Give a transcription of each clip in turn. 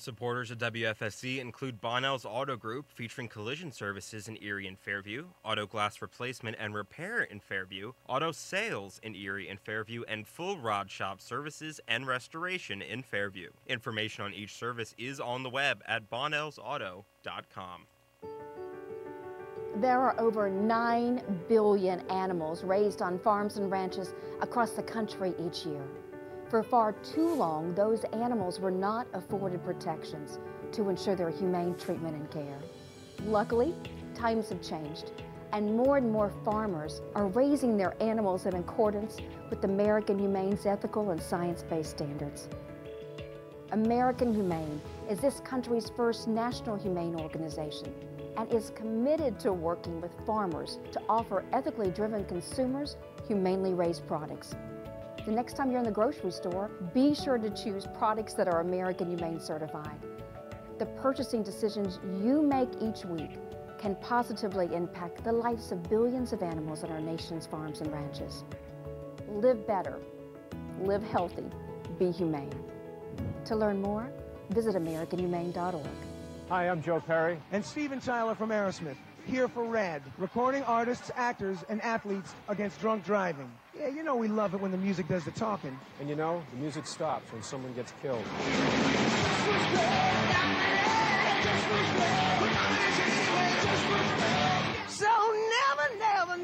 Supporters of WFSC include Bonnell's Auto Group, featuring collision services in Erie and Fairview, auto glass replacement and repair in Fairview, auto sales in Erie and Fairview, and full rod shop services and restoration in Fairview. Information on each service is on the web at bonnellsauto.com. There are over 9 billion animals raised on farms and ranches across the country each year. For far too long, those animals were not afforded protections to ensure their humane treatment and care. Luckily, times have changed, and more farmers are raising their animals in accordance with American Humane's ethical and science-based standards. American Humane is this country's first national humane organization and is committed to working with farmers to offer ethically driven consumers humanely raised products. The next time you're in the grocery store, be sure to choose products that are American Humane certified. The purchasing decisions you make each week can positively impact the lives of billions of animals on our nation's farms and ranches. Live better, live healthy, be humane. To learn more, visit AmericanHumane.org. Hi, I'm Joe Perry. And Steven Tyler from Aerosmith, here for RAD, recording artists, actors, and athletes against drunk driving. Yeah, you know we love it when the music does the talking. And you know, the music stops when someone gets killed. So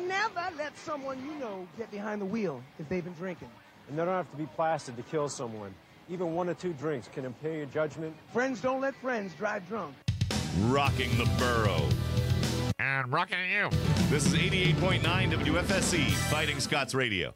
never let someone you know get behind the wheel if they've been drinking. And they don't have to be plastered to kill someone. Even 1 or 2 drinks can impair your judgment. Friends don't let friends drive drunk. Rocking the borough. And rocking you. This is 88.9 WFSC, Fighting Scots Radio.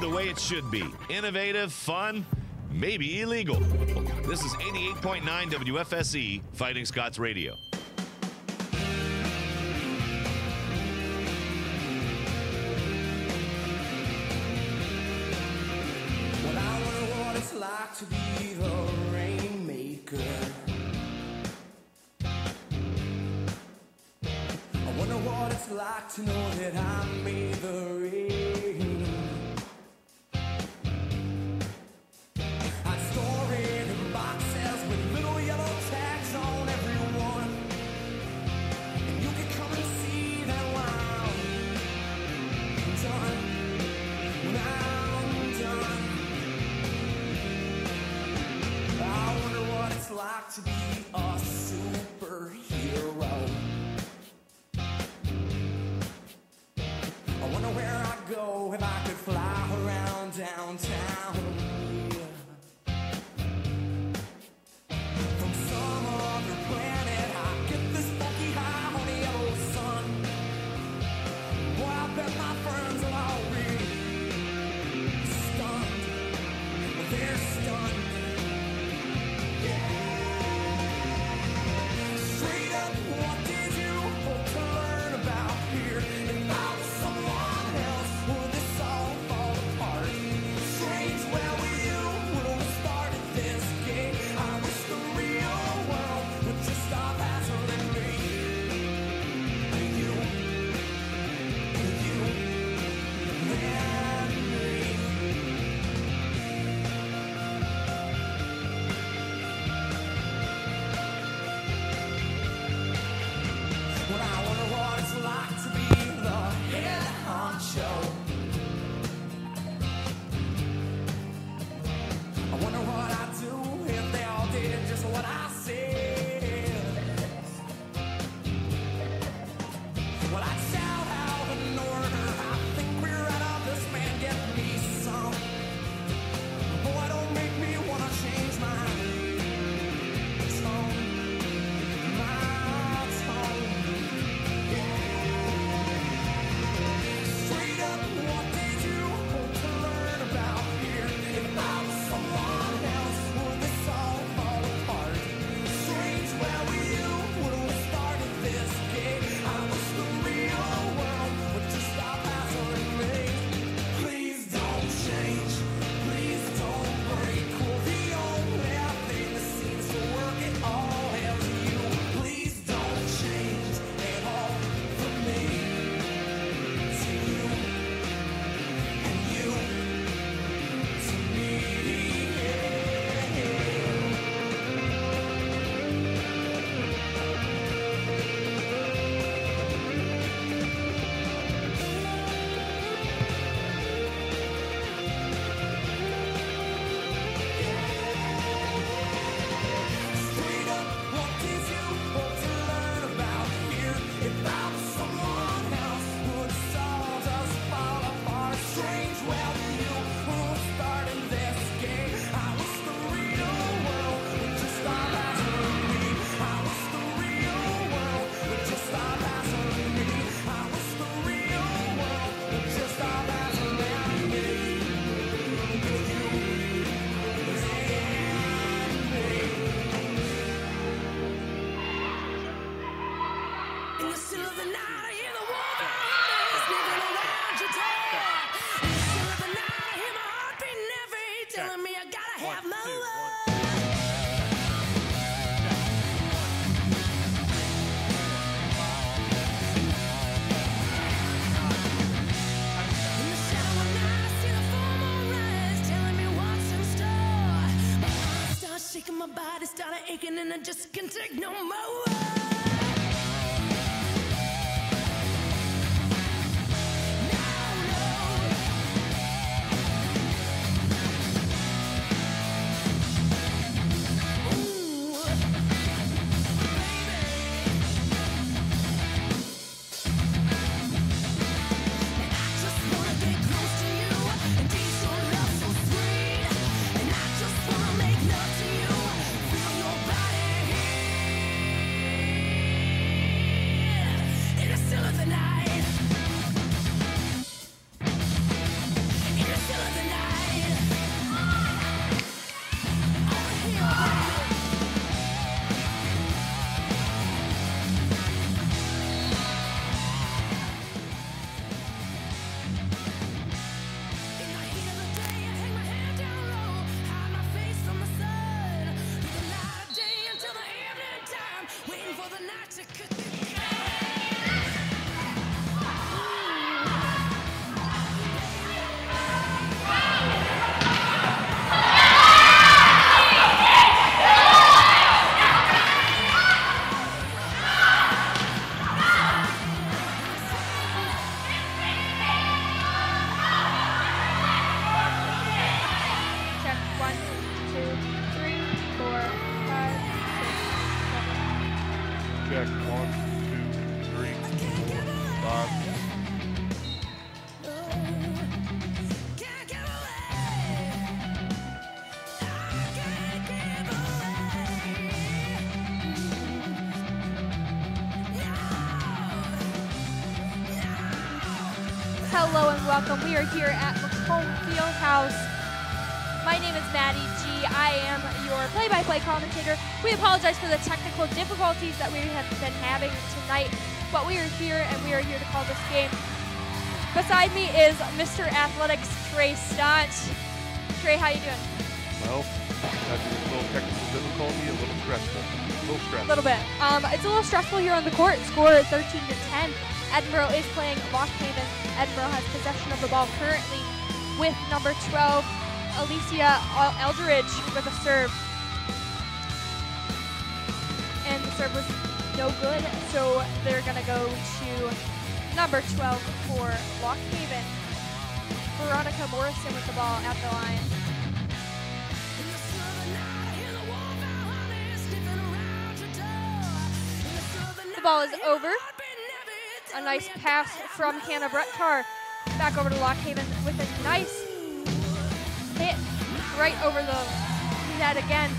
the way it should be. Innovative, fun, maybe illegal. This is 88.9 WFSE, Fighting Scots Radio. Well, I wonder what it's like to be the rainmaker. I wonder what it's like to know that I made the rain. I'd store it in boxes with little yellow tags on every one. And you can come and see that when I'm done. When I'm done. I wonder what it's like to be a superhero. I wonder where I'd go if I could fly around downtown. Yeah. From some other planet, I get this funky high on the yellow sun. Boy, I bet my friends will all be stunned. They're stunned. Straight up, what did you hope to learn about here? If I was someone else, would this all fall apart? Strange, where were you when we started this game? I wish the real world would just stop hassling me. And you, and me. Well, I wonder what it's like to be the head honcho. I wonder what I'd do if they all did just what I said. Well, I'd shout out an order. I think we're out of this, man. Get me some. Boy, don't make me wanna change my tone. My tone. Straight up, what did you hope to learn about here? If I was someone else, would this all fall apart? Strange, where were you when we started this game? I wish the real world would just stop hassling me. Please don't change, please don't break. Well, the only thing that seems to work at all is you. Please don't change at all for me. To you, and you to me. Straight up, what did you hope to learn about here? If I was someone else, would this all just fall apart? Strange, where were you when we started this game? I wish the real world would just stop hassling me. I wish the real world would just stop hassling me. I wish the real world would just stop hassling me. In the still of the night, I hear the wolf sniffing around your door. In the still of the night, I hear my heart beating heavy, telling me I gotta have more. In the shadow of night, I see the full moon rise, telling me what's in store. My heart starts shaking, my body started aching, and I just can't take no more. Make love to you, feel your body. Check 1, 2, 3, 4, 5, 6, 7. Check 1, 2, 3, 4, 5. Hello and welcome. We are here at McComb Fieldhouse. My name is Maddie G. I am your play-by-play commentator. We apologize for the technical difficulties that we have been having tonight, but we are here and we are here to call this game. Beside me is Mr. Athletics Trey Stott. Trey, how you doing? Well, that's a little technical difficulty, a little stressful. A little stressful. A little bit. It's a little stressful here on the court. Score 13-10. Edinboro is playing Lockhaven. Edinboro has possession of the ball currently with number 12, Alicia Eldridge, with a serve. And the serve was no good, so they're going to go to number 12 for Lockhaven. Veronica Morrison with the ball at the line. The ball is over. A nice pass from Hannah Brettar. Back over to Lockhaven with a nice hit right over the net again.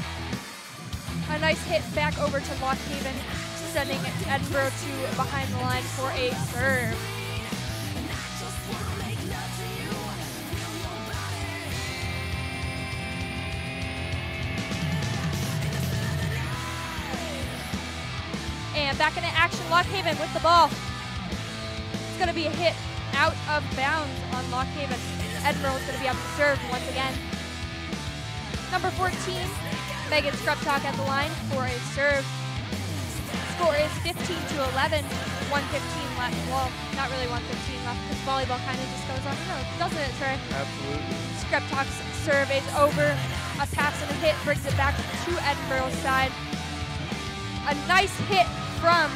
A nice hit back over to Lockhaven, sending Edinboro to behind the line for a serve. And back into action, Lockhaven with the ball. It's going to be a hit out of bounds on Lockhaven. Edinboro is going to be up to serve once again. Number 14, Megan Skrupchak at the line for a serve. Score is 15-11, 1:15 left. Well, not really 1:15 left because volleyball kind of just goes on the road, doesn't it, Trey? Absolutely. Skrupchak's serve is over. A pass and a hit brings it back to Edinboro's side. A nice hit from,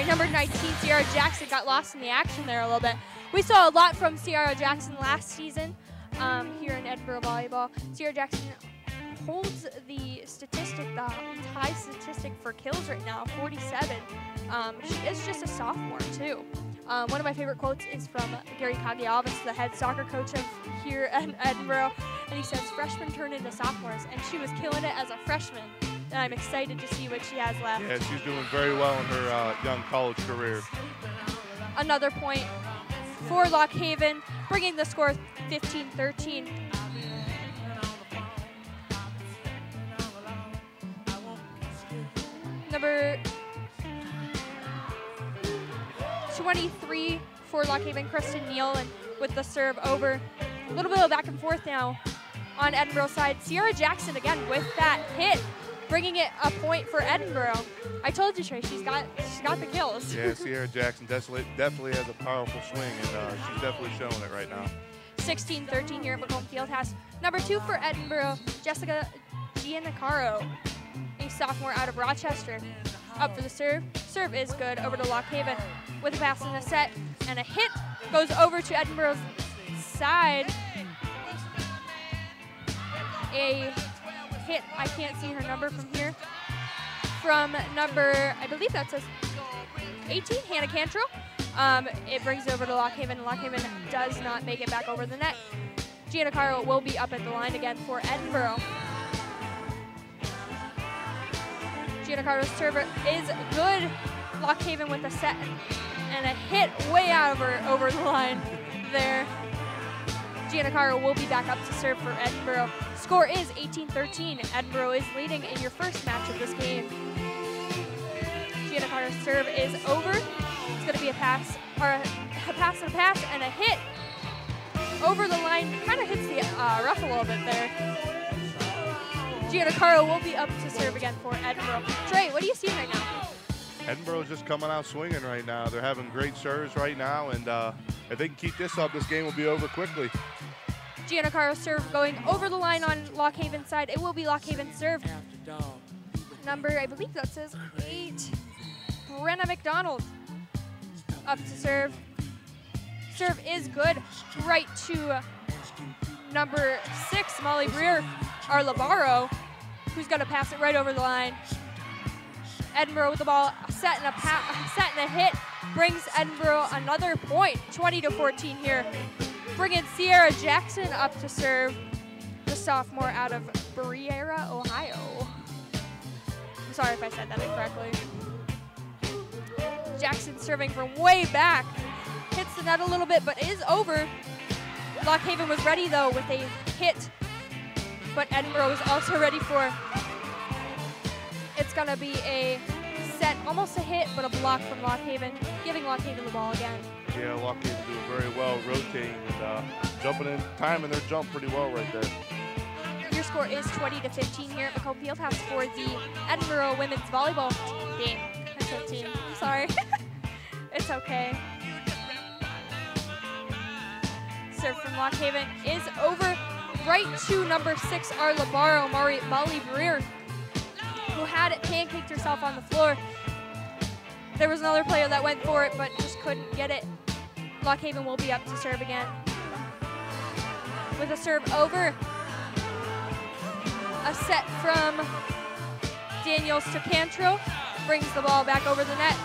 number 19, Sierra Jackson got lost in the action there a little bit. We saw a lot from Sierra Jackson last season here in Edinboro Volleyball. Sierra Jackson holds the statistic, the high statistic for kills right now, 47. She is just a sophomore too. One of my favorite quotes is from Gary Kagiavis, the head soccer coach of here at Edinboro, and he says, "Freshmen turn into sophomores," and she was killing it as a freshman. And I'm excited to see what she has left. Yeah, she's doing very well in her young college career. Another point for Lockhaven, bringing the score 15-13. Number 23 for Lockhaven, Kristen Neal, and with the serve over. A little bit of back and forth now on Edinboro's side. Sierra Jackson again with that hit, bringing it a point for Edinboro. I told you, Trey, she's got the kills. Yeah, Sierra Jackson definitely has a powerful swing, and she's definitely showing it right now. 16-13 here at McComb Fieldhouse. Number 2 for Edinboro, Jessica Giannacaro, a sophomore out of Rochester. Up for the serve. Serve is good over to Lockhaven with a pass in the set, and a hit goes over to Edinboro's side. A hit, I can't see her number from here, from number, I believe that says 18, Hannah Cantrell. It brings it over to Lockhaven, and Lockhaven does not make it back over the net. Giannacaro will be up at the line again for Edinboro. Giannacaro's server is good. Lockhaven with a set and a hit way out over the line there. Giannacaro will be back up to serve for Edinboro. Score is 18-13. Edinboro is leading in your first match of this game. Giannacaro's serve is over. It's going to be a pass and a hit over the line. Kind of hits the rough a little bit there. Gianna Caro will be up to serve again for Edinboro. Trey, what are you seeing right now? Edinboro's just coming out swinging right now. They're having great serves right now, and if they can keep this up, this game will be over quickly. Gianna Caro serve going over the line on Lock Haven's side. It will be Lock Haven's serve. Number, I believe that says 8, Brenna McDonald up to serve. Serve is good. Right to number 6, Molly Breer, Arlabaro, who's going to pass it right over the line. Edinboro with the ball, set and a hit, brings Edinboro another point, 20-14 here. Bringing Sierra Jackson up to serve, the sophomore out of Briera, Ohio. I'm sorry if I said that incorrectly. Jackson serving from way back, hits the net a little bit, but is over. Lock Haven was ready though with a hit, but Edinboro was also ready for. It's gonna be a set, almost a hit, but a block from Lock Haven, giving Lock Haven the ball again. Yeah, Lock Haven doing very well, rotating and jumping in, timing their jump pretty well right there. Your score is 20-15 here at McComb Fieldhouse for the Edinboro women's volleyball game. I said team. I'm sorry. It's okay. Serve from Lock Haven is over right to number 6, Arlabaro, Molly Breer, who had it pancaked herself on the floor. There was another player that went for it, but just couldn't get it. Lock Haven will be up to serve again. With a serve over. A set from Daniels to Cantro. Brings the ball back over the net.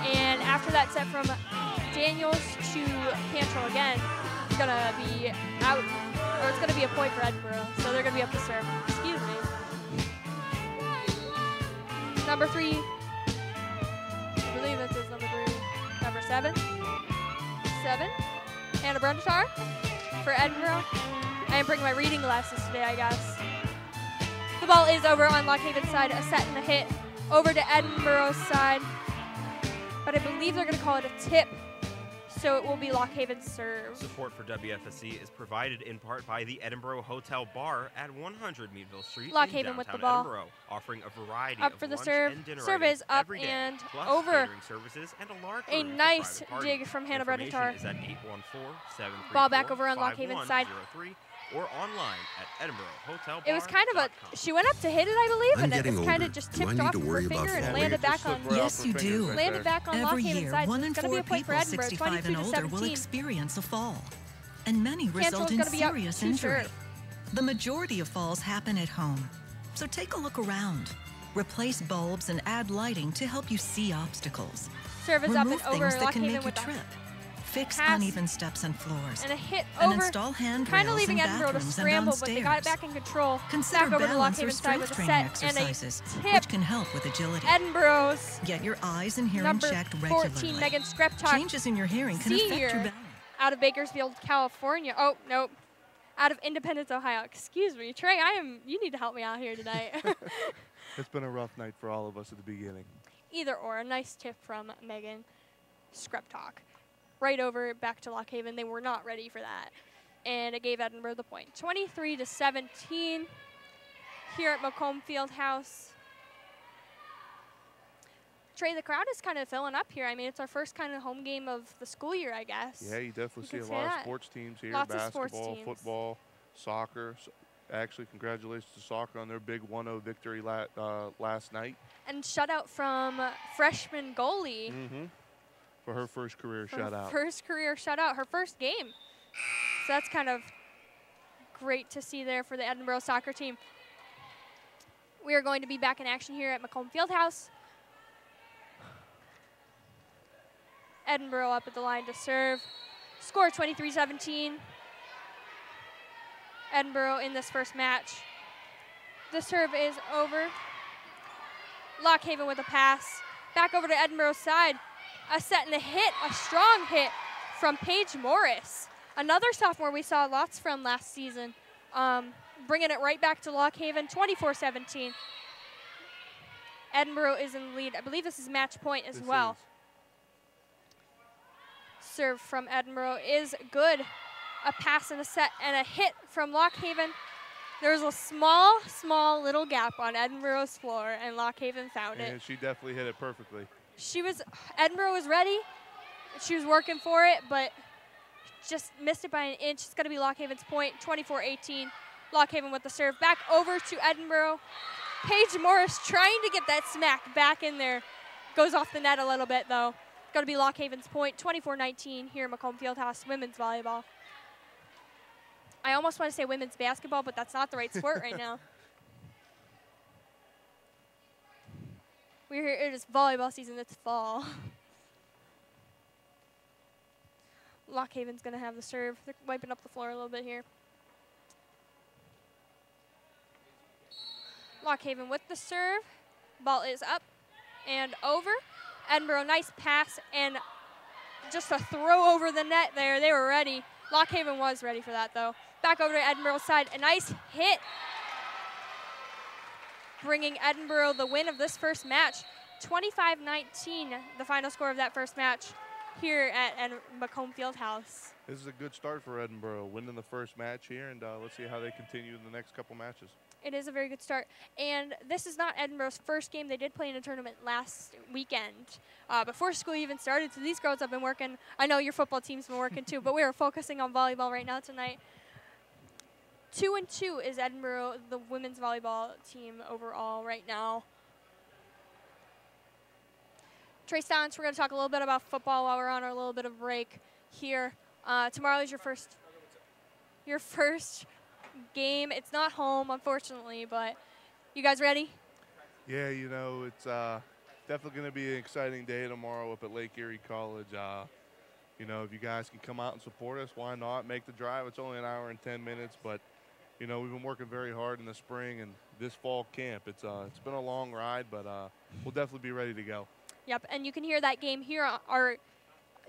And after that set from Daniels to Cantro again, it's going to be out, or it's going to be a point for Edinboro. So they're going to be up to serve. Excuse me. Number 3, I believe this is number 3. Number 7, Hannah Brundatar for Edinboro. I am bringing my reading glasses today, I guess. The ball is over on Lock Haven's side, a set and a hit over to Edinboro's side. But I believe they're going to call it a tip, so it will be Lock Haven's serve. Support for WFSC is provided in part by the Edinboro Hotel Bar at 100 Meadville Street Lock in Haven with downtown the ball. Edinboro, offering a variety Up of for the lunch serve. and dinner Serve items is up every day, and plus over. catering services and a large A room for nice private parties. dig from Hannah Information Brundatar. is at 814-734-5103 Ball back over on Lock Haven's side. or online at EdinboroHotelBar.com. It was kind of a, she went up to hit it, I believe, I'm and getting it's kind older. of just Do I tipped need off to of her worry about finger and falling? landed back on. Yes, you do. Landed back on Lock Every Haven's year, side. 1 So in it's going to 4 be a point for people Edinboro, 65 and older will 22-17. experience a fall, and many result Cantrell's in gonna be up serious to injury. serve. The majority of falls happen at home, so take a look around. Replace bulbs and add lighting to help you see obstacles. Serve is up Remove and over. things that Lock can Haven make you with a trip. Fix pass uneven steps and floors. and a hit And over. install Kind of handrails leaving in Edinboro to bathrooms and scramble, but they got it downstairs. back in control. Consider Back over to Lock balance or Haven's side with strength a training set and a exercises, tip. which can help with agility. Edinboro's Get your eyes and hearing number checked 14, regularly. Megan Skreptok, Changes in your hearing can affect your senior, balance. out of Bakersfield, California. Oh, nope. Out of Independence, Ohio. Excuse me. Trey, you need to help me out here tonight. It's been a rough night for all of us at the beginning. Either or. A nice tip from Megan Skreptok. Right over back to Lock Haven. They were not ready for that. And it gave Edinboro the point. 23-17 here at Macomb Fieldhouse. Trey, the crowd is kind of filling up here. I mean, it's our first kind of home game of the school year, I guess. Yeah, you definitely see can a say lot of that. sports teams here, Lots of sports basketball, teams. football, soccer. Actually, congratulations to soccer on their big 1-0 victory last night. And shutout from freshman goalie. For her first career shutout. First career shutout, her first game. So that's kind of great to see there for the Edinboro soccer team. We are going to be back in action here at Macomb Fieldhouse. Edinboro up at the line to serve. Score 23-17. Edinboro in this first match. The serve is over. Lock Haven with a pass. Back over to Edinboro's side. A set and a hit, a strong hit from Paige Morris. Another sophomore we saw lots from last season. Bringing it right back to Lock Haven, 24-17. Edinboro is in the lead. I believe this is match point as well. Serve from Edinboro is good. a pass and a set and a hit from Lock Haven. There was a small little gap on Edinboro's floor, and Lock Haven found it. And she definitely hit it perfectly. Edinboro was ready. She was working for it, but just missed it by an inch. It's going to be Lock Haven's point, 24-18. Lock Haven with the serve. Back over to Edinboro. Paige Morris trying to get that smack back in there. Goes off the net a little bit, though. Going to be Lock Haven's point, 24-19 here at Macomb Fieldhouse women's volleyball. I almost want to say women's basketball, but that's not the right sport right now. We're here, it is volleyball season, it's fall. Lock Haven's going to have the serve. They're wiping up the floor a little bit here. Lock Haven with the serve. Ball is up and over. Edinboro, nice pass and just a throw over the net there. They were ready. Lock Haven was ready for that, though. Back over to Edinboro's side. A nice hit, bringing Edinboro the win of this first match. 25-19, the final score of that first match here at Macomb Fieldhouse. This is a good start for Edinboro, winning the first match here, and let's see how they continue in the next couple matches. It is a very good start. And this is not Edinboro's first game. They did play in a tournament last weekend before school even started. So these girls have been working. I know your football team's been working too, but we are focusing on volleyball right now tonight. 2-2 is Edinboro, the women's volleyball team overall right now. Trey Stallings, we're going to talk a little bit about football while we're on our little bit of break here. Tomorrow is your first game. It's not home, unfortunately, but you guys ready? Yeah, you know, it's definitely going to be an exciting day tomorrow up at Lake Erie College. You know, if you guys can come out and support us, why not? Make the drive. It's only an hour and 10 minutes, but, you know, we've been working very hard in the spring and this fall camp. It's been a long ride, but we'll definitely be ready to go. Yep, and you can hear that game here, or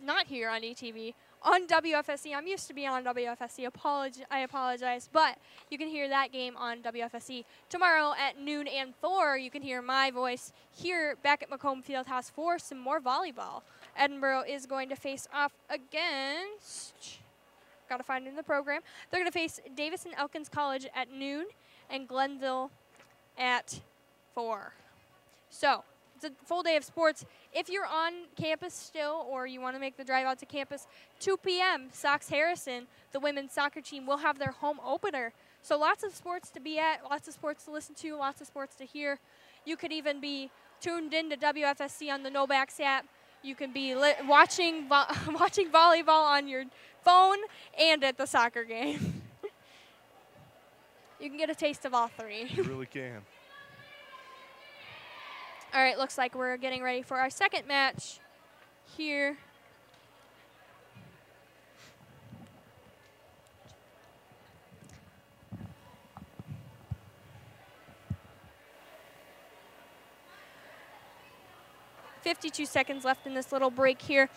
not here on ETV, on WFSC. I'm used to being on WFSC. I apologize, but you can hear that game on WFSC. Tomorrow at noon and 4, you can hear my voice here back at Macomb Fieldhouse for some more volleyball. Edinboro is going to face off against, got to find it in the program. They're going to face Davison Elkins College at noon and Glenville at 4. So it's a full day of sports. If you're on campus still or you want to make the drive out to campus, 2 p.m., Sox Harrison, the women's soccer team, will have their home opener. So lots of sports to be at, lots of sports to listen to, lots of sports to hear. You could even be tuned in to WFSC on the Novaks app. You can be watching volleyball on your phone and at the soccer game. You can get a taste of all three. You really can. All right, looks like we're getting ready for our second match here. $52 seconds left in this little break here.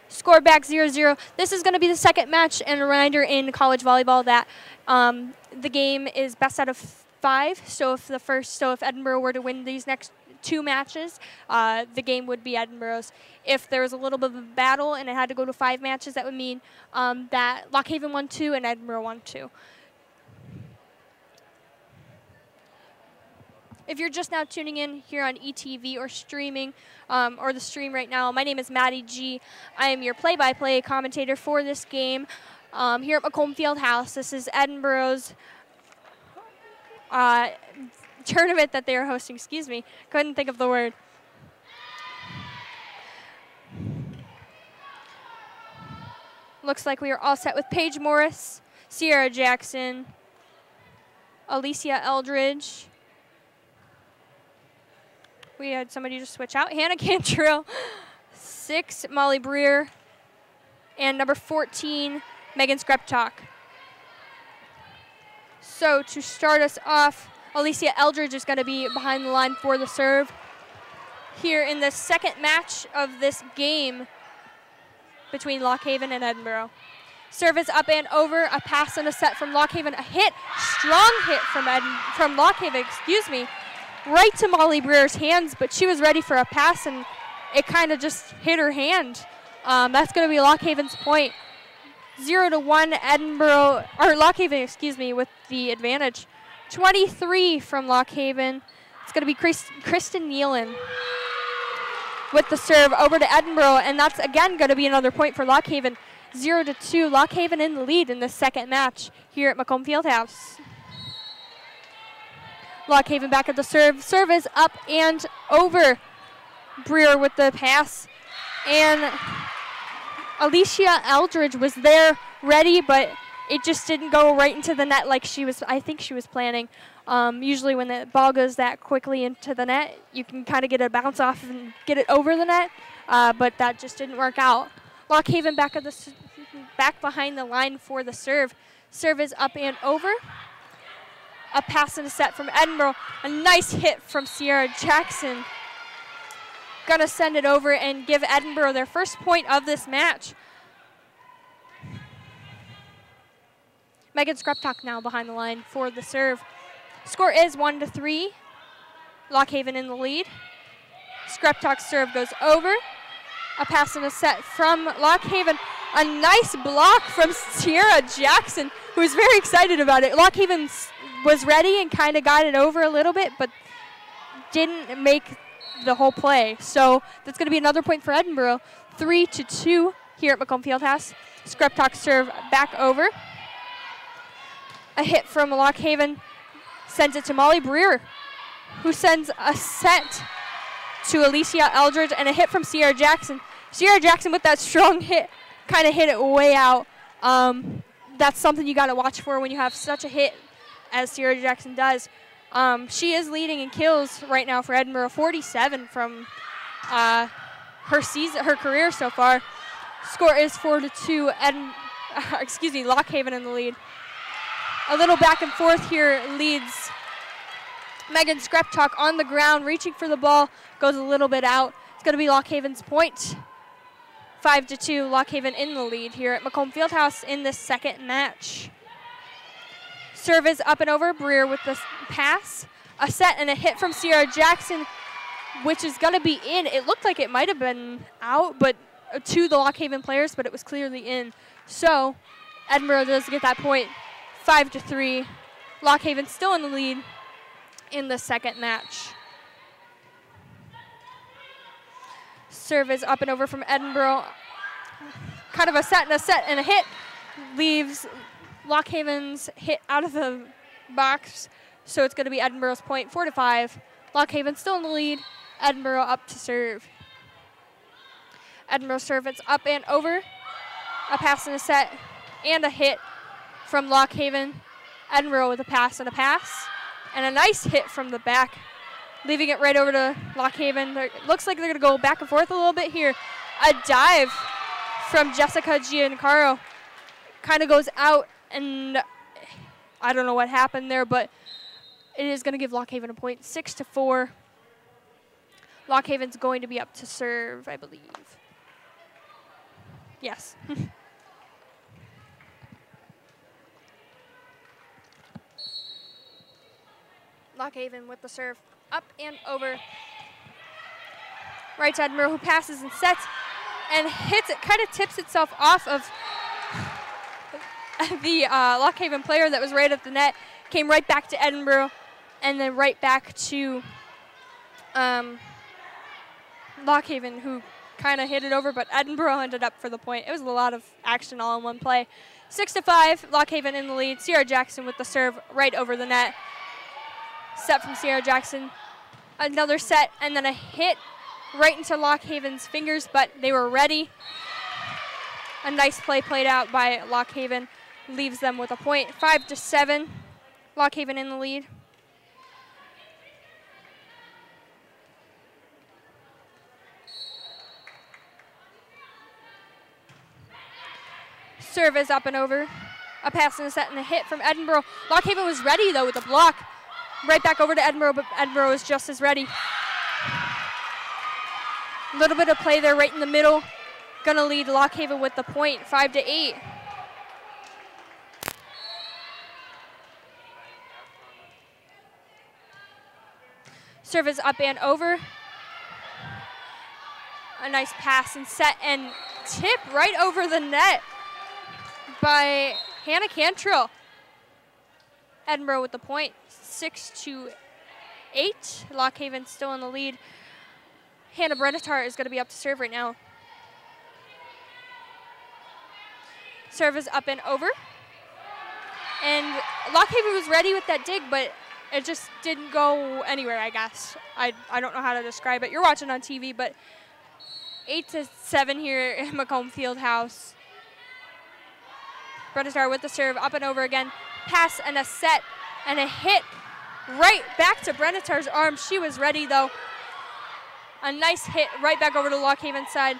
Score back 0-0. This is going to be the second match, and a reminder in college volleyball that the game is best out of 5. So if Edinboro were to win these next 2 matches, the game would be Edinboro's. If there was a little bit of a battle and it had to go to 5 matches, that would mean that Lock Haven won 2 and Edinboro won 2. If you're just now tuning in here on ETV or streaming, or the stream right now, my name is Maddie G. I am your play-by-play commentator for this game here at Macomb Fieldhouse. This is Edinboro's tournament that they are hosting. Excuse me, couldn't think of the word. Looks like we are all set with Paige Morris, Sierra Jackson, Alicia Eldridge. We had somebody just switch out. Hannah Cantrell, 6, Molly Breer, and number 14, Megan Skrepchuk. So to start us off, Alicia Eldridge is going to be behind the line for the serve here in the second match of this game between Lock Haven and Edinboro. Serve is up and over, a pass and a set from Lock Haven, a hit, strong hit from Lock Haven, excuse me, right to Molly Breer's hands, but she was ready for a pass and it kind of just hit her hand. That's going to be Lock Haven's point, 0-1 Edinboro, or Lock Haven, excuse me, with the advantage. 23 from Lock Haven. It's going to be Kristen Nealon with the serve over to Edinboro, and that's again going to be another point for Lock Haven. 0-2, Lock Haven in the lead in the second match here at Macomb Fieldhouse. Lock Haven back at the serve. Serve is up and over. Breer with the pass, and Alicia Eldridge was there ready, but it just didn't go right into the net like I think she was planning. Usually when the ball goes that quickly into the net, you can kind of get a bounce off and get it over the net, but that just didn't work out. Lock Haven back behind the line for the serve. Serve is up and over. A pass and a set from Edinboro. A nice hit from Sierra Jackson. Gonna send it over and give Edinboro their first point of this match. Megan Skreptok now behind the line for the serve. Score is 1-3. Lock Haven in the lead. Skreptok's serve goes over. A pass and a set from Lock Haven. A nice block from Sierra Jackson, who's very excited about it. Lock Haven was ready and kind of got it over a little bit, but didn't make the whole play. So that's going to be another point for Edinboro. 3-2 here at Macomb Fieldhouse. Skreptok serve back over. A hit from Lock Haven sends it to Molly Breer, who sends a set to Alicia Eldridge, and a hit from Sierra Jackson. Sierra Jackson with that strong hit kind of hit it way out. That's something you got to watch for when you have such a hit as Sierra Jackson does. She is leading in kills right now for Edinboro, 47 from her career so far. Score is 4-2. Lock Haven in the lead. A little back and forth here leads Megan Skreptok on the ground, reaching for the ball, goes a little bit out. It's going to be Lock Haven's point. 5-2, Lock Haven in the lead here at Macomb Fieldhouse in this second match. Serve is up and over. Breer with the pass. A set and a hit from Sierra Jackson, which is going to be in. It looked like it might have been out, but to the Lock Haven players, but it was clearly in. So Edinboro does get that point. 5-3. Lock Haven still in the lead in the second match. Serve is up and over from Edinboro. Kind of a set and a hit. Leaves Lock Haven's hit out of the box. So it's going to be Edinboro's point, 4-5. Lock Haven still in the lead. Edinboro up to serve. Edinboro serve, it's up and over. A pass and a set and a hit from Lock Haven. Edinboro with a pass and a pass. And a nice hit from the back, leaving it right over to Lock Haven. It looks like they're going to go back and forth a little bit here. A dive from Jessica Giancaro. Kind of goes out, and I don't know what happened there, but it is going to give Lock Haven a point, 6-4. Lock Haven's going to be up to serve, I believe. Yes. Lock Haven with the serve, up and over. Right to Edinboro, who passes and sets and hits it, kind of tips itself off of the Lock Haven player that was right at the net. Came right back to Edinboro, and then right back to Lock Haven, who kind of hit it over, but Edinboro ended up for the point. It was a lot of action all in one play. 6-5, Lock Haven in the lead. Sierra Jackson with the serve right over the net. Set from Sierra Jackson. Another set, and then a hit right into Lock Haven's fingers, but they were ready. A nice play played out by Lock Haven. Leaves them with a point, 5-7. Lock Haven in the lead. Serve is up and over. A pass and a set and a hit from Edinboro. Lock Haven was ready, though, with a block. Right back over to Edinboro, but Edinboro is just as ready. A little bit of play there right in the middle. Gonna lead Lock Haven with the point, 5-8. Serve is up and over. A nice pass and set and tip right over the net by Hannah Cantrell. Edinboro with the point, 6-8. Lockhaven still in the lead. Hannah Brenetar is going to be up to serve right now. Serve is up and over. And Lockhaven was ready with that dig, but it just didn't go anywhere, I guess. I don't know how to describe it. You're watching on TV, but 8-7 here in Macomb Fieldhouse. Brenetar with the serve, up and over again. Pass and a set and a hit right back to Brenetar's arm. She was ready, though. A nice hit right back over to Lockhaven's side.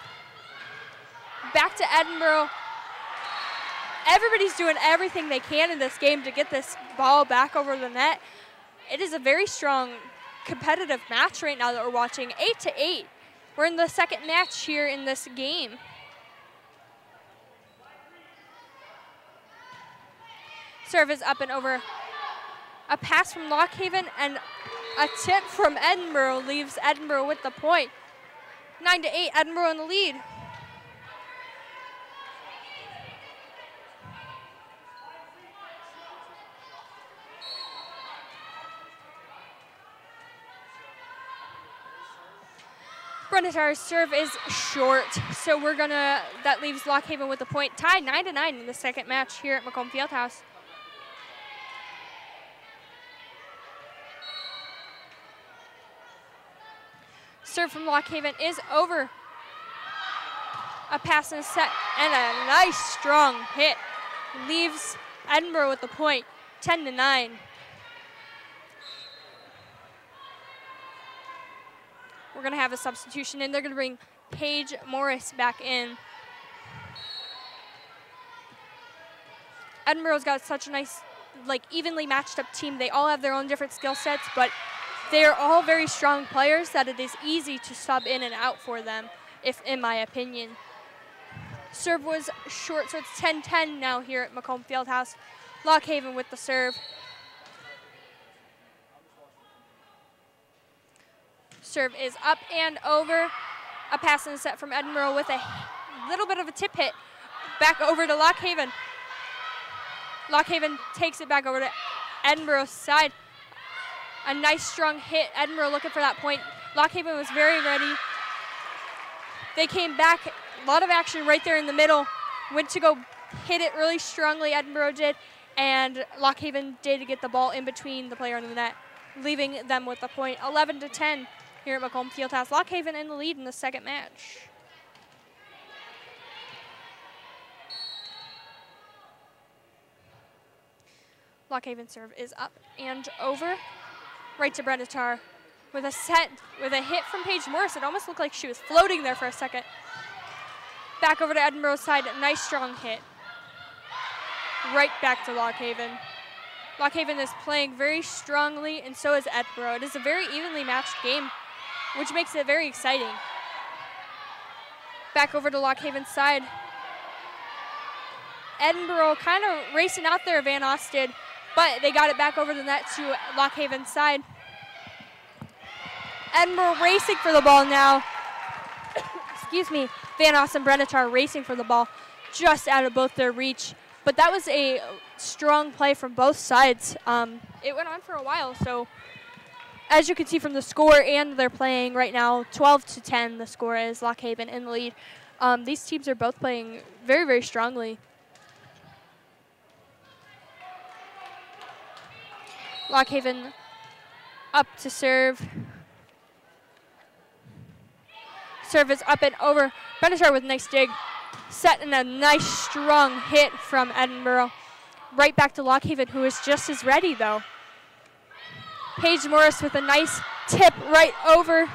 Back to Edinboro. Everybody's doing everything they can in this game to get this ball back over the net. It is a very strong competitive match right now that we're watching, 8-8. We're in the second match here in this game. Serve is up and over. A pass from Lockhaven and a tip from Edinboro leaves Edinboro with the point. 9-8, Edinboro in the lead. Brenetar's serve is short, so that leaves Lockhaven with the point. Tied 9-9 in the second match here at Macomb Fieldhouse. Serve from Lockhaven is over. A pass and a set and a nice strong hit leaves Edinboro with the point, 10-9. We're going to have a substitution in. They're going to bring Paige Morris back in. Edinboro's got such a nice, evenly matched up team. They all have their own different skill sets, but they are all very strong players that it is easy to sub in and out for them, in my opinion. Serve was short, so it's 10-10 now here at Macomb Fieldhouse. Lockhaven with the serve. Serve is up and over. A pass and a set from Edinboro with a little bit of a tip hit. Back over to Lockhaven. Lockhaven takes it back over to Edinboro's side. A nice strong hit. Edinboro looking for that point. Lockhaven was very ready. They came back. A lot of action right there in the middle. Went to go hit it really strongly, Edinboro did. And Lockhaven did get the ball in between the player and the net, leaving them with the point. 11-10 here at Macomb Fieldhouse. Lockhaven in the lead in the second match. Lockhaven serve is up and over. Right to Brenetar with a set, with a hit from Paige Morris. It almost looked like she was floating there for a second. Back over to Edinboro's side, a nice strong hit. Right back to Lockhaven. Lockhaven is playing very strongly, and so is Edinboro. It is a very evenly matched game, which makes it very exciting. Back over to Lockhaven's side. Edinboro kind of racing out there, Van Oss did, but they got it back over the net to Lockhaven's side. Edinboro racing for the ball now. Excuse me. Van Oss and Brenetar racing for the ball, just out of both their reach. But that was a strong play from both sides. It went on for a while, so as you can see from the score, and they're playing right now 12-10, the score is Lockhaven in the lead. These teams are both playing very, very strongly. Lockhaven up to serve. Serve is up and over. Brenetar with a nice dig. Set and a nice strong hit from Edinboro. Right back to Lockhaven, who is just as ready, though. Paige Morris with a nice tip right over,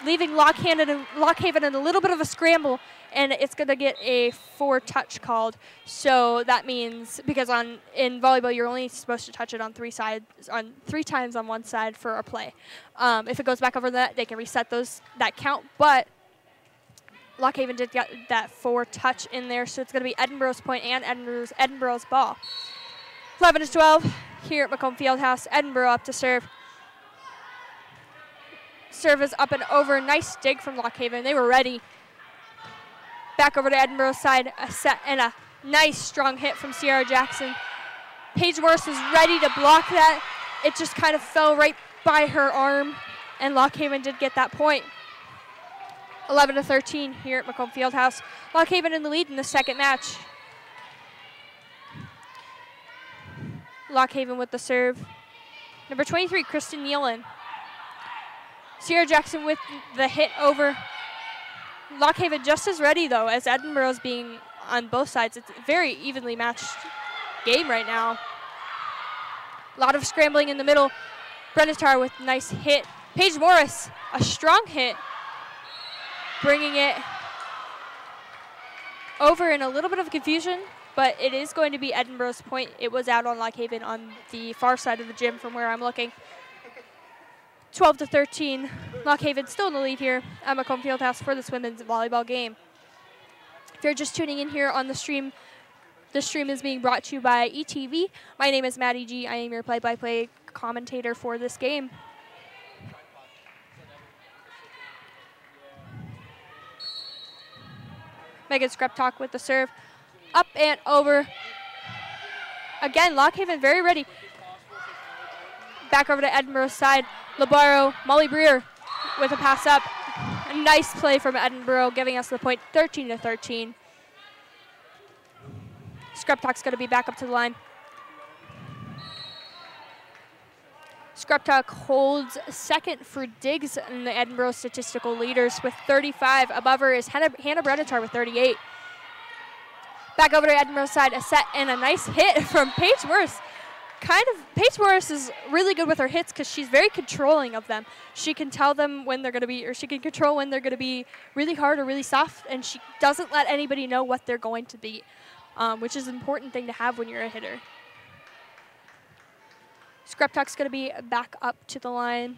leaving Lockhaven in a little bit of a scramble, and it's going to get a 4-touch called. So that means, because in volleyball you're only supposed to touch it on 3 times on one side for a play. If it goes back over the net, they can reset that count, but Lockhaven did get that 4-touch in there, so it's going to be Edinboro's point and Edinboro's ball. 11-12 here at Macomb Fieldhouse. Edinboro up to serve. Serve is up and over. Nice dig from Lockhaven. They were ready. Back over to Edinboro's side. A set and a Nice strong hit from Sierra Jackson. Paige Morris was ready to block that. It just kind of fell right by her arm, and Lock Haven did get that point. 11-13 here at Macomb Fieldhouse. Lock Haven in the lead in the second match. Lock Haven with the serve. Number 23, Kristen Nealon. Sierra Jackson with the hit over. Lock Haven just as ready, though, as Edinboro's being on both sides. It's a very evenly matched game right now. A lot of scrambling in the middle. Brenetar with a nice hit. Paige Morris, a strong hit, bringing it over in a little bit of confusion, but it is going to be Edinboro's point. It was out on Lock Haven on the far side of the gym from where I'm looking. 12-13, Lock Haven still in the lead here at Macomb Fieldhouse for this women's volleyball game. If you're just tuning in here on the stream is being brought to you by ETV. My name is Maddie G. I am your play-by-play commentator for this game. Megan Skreptok with the serve. Up and over. Again, Lock Haven very ready. Back over to Edinboro's side. Labaro, Molly Breer with a pass up. A nice play from Edinboro, giving us the point, 13-13. Skreptok's going to be back up to the line. Skreptok holds second for digs in the Edinboro statistical leaders with 35. Above her is Hannah Brenetar with 38. Back over to Edinboro's side, a set and a nice hit from Paige Morris. Paige Morris is really good with her hits because she's very controlling of them. She can tell them when they're going to be, or she can control when they're going to be really hard or really soft, and she doesn't let anybody know what they're going to be, which is an important thing to have when you're a hitter. Skreptok's going to be back up to the line.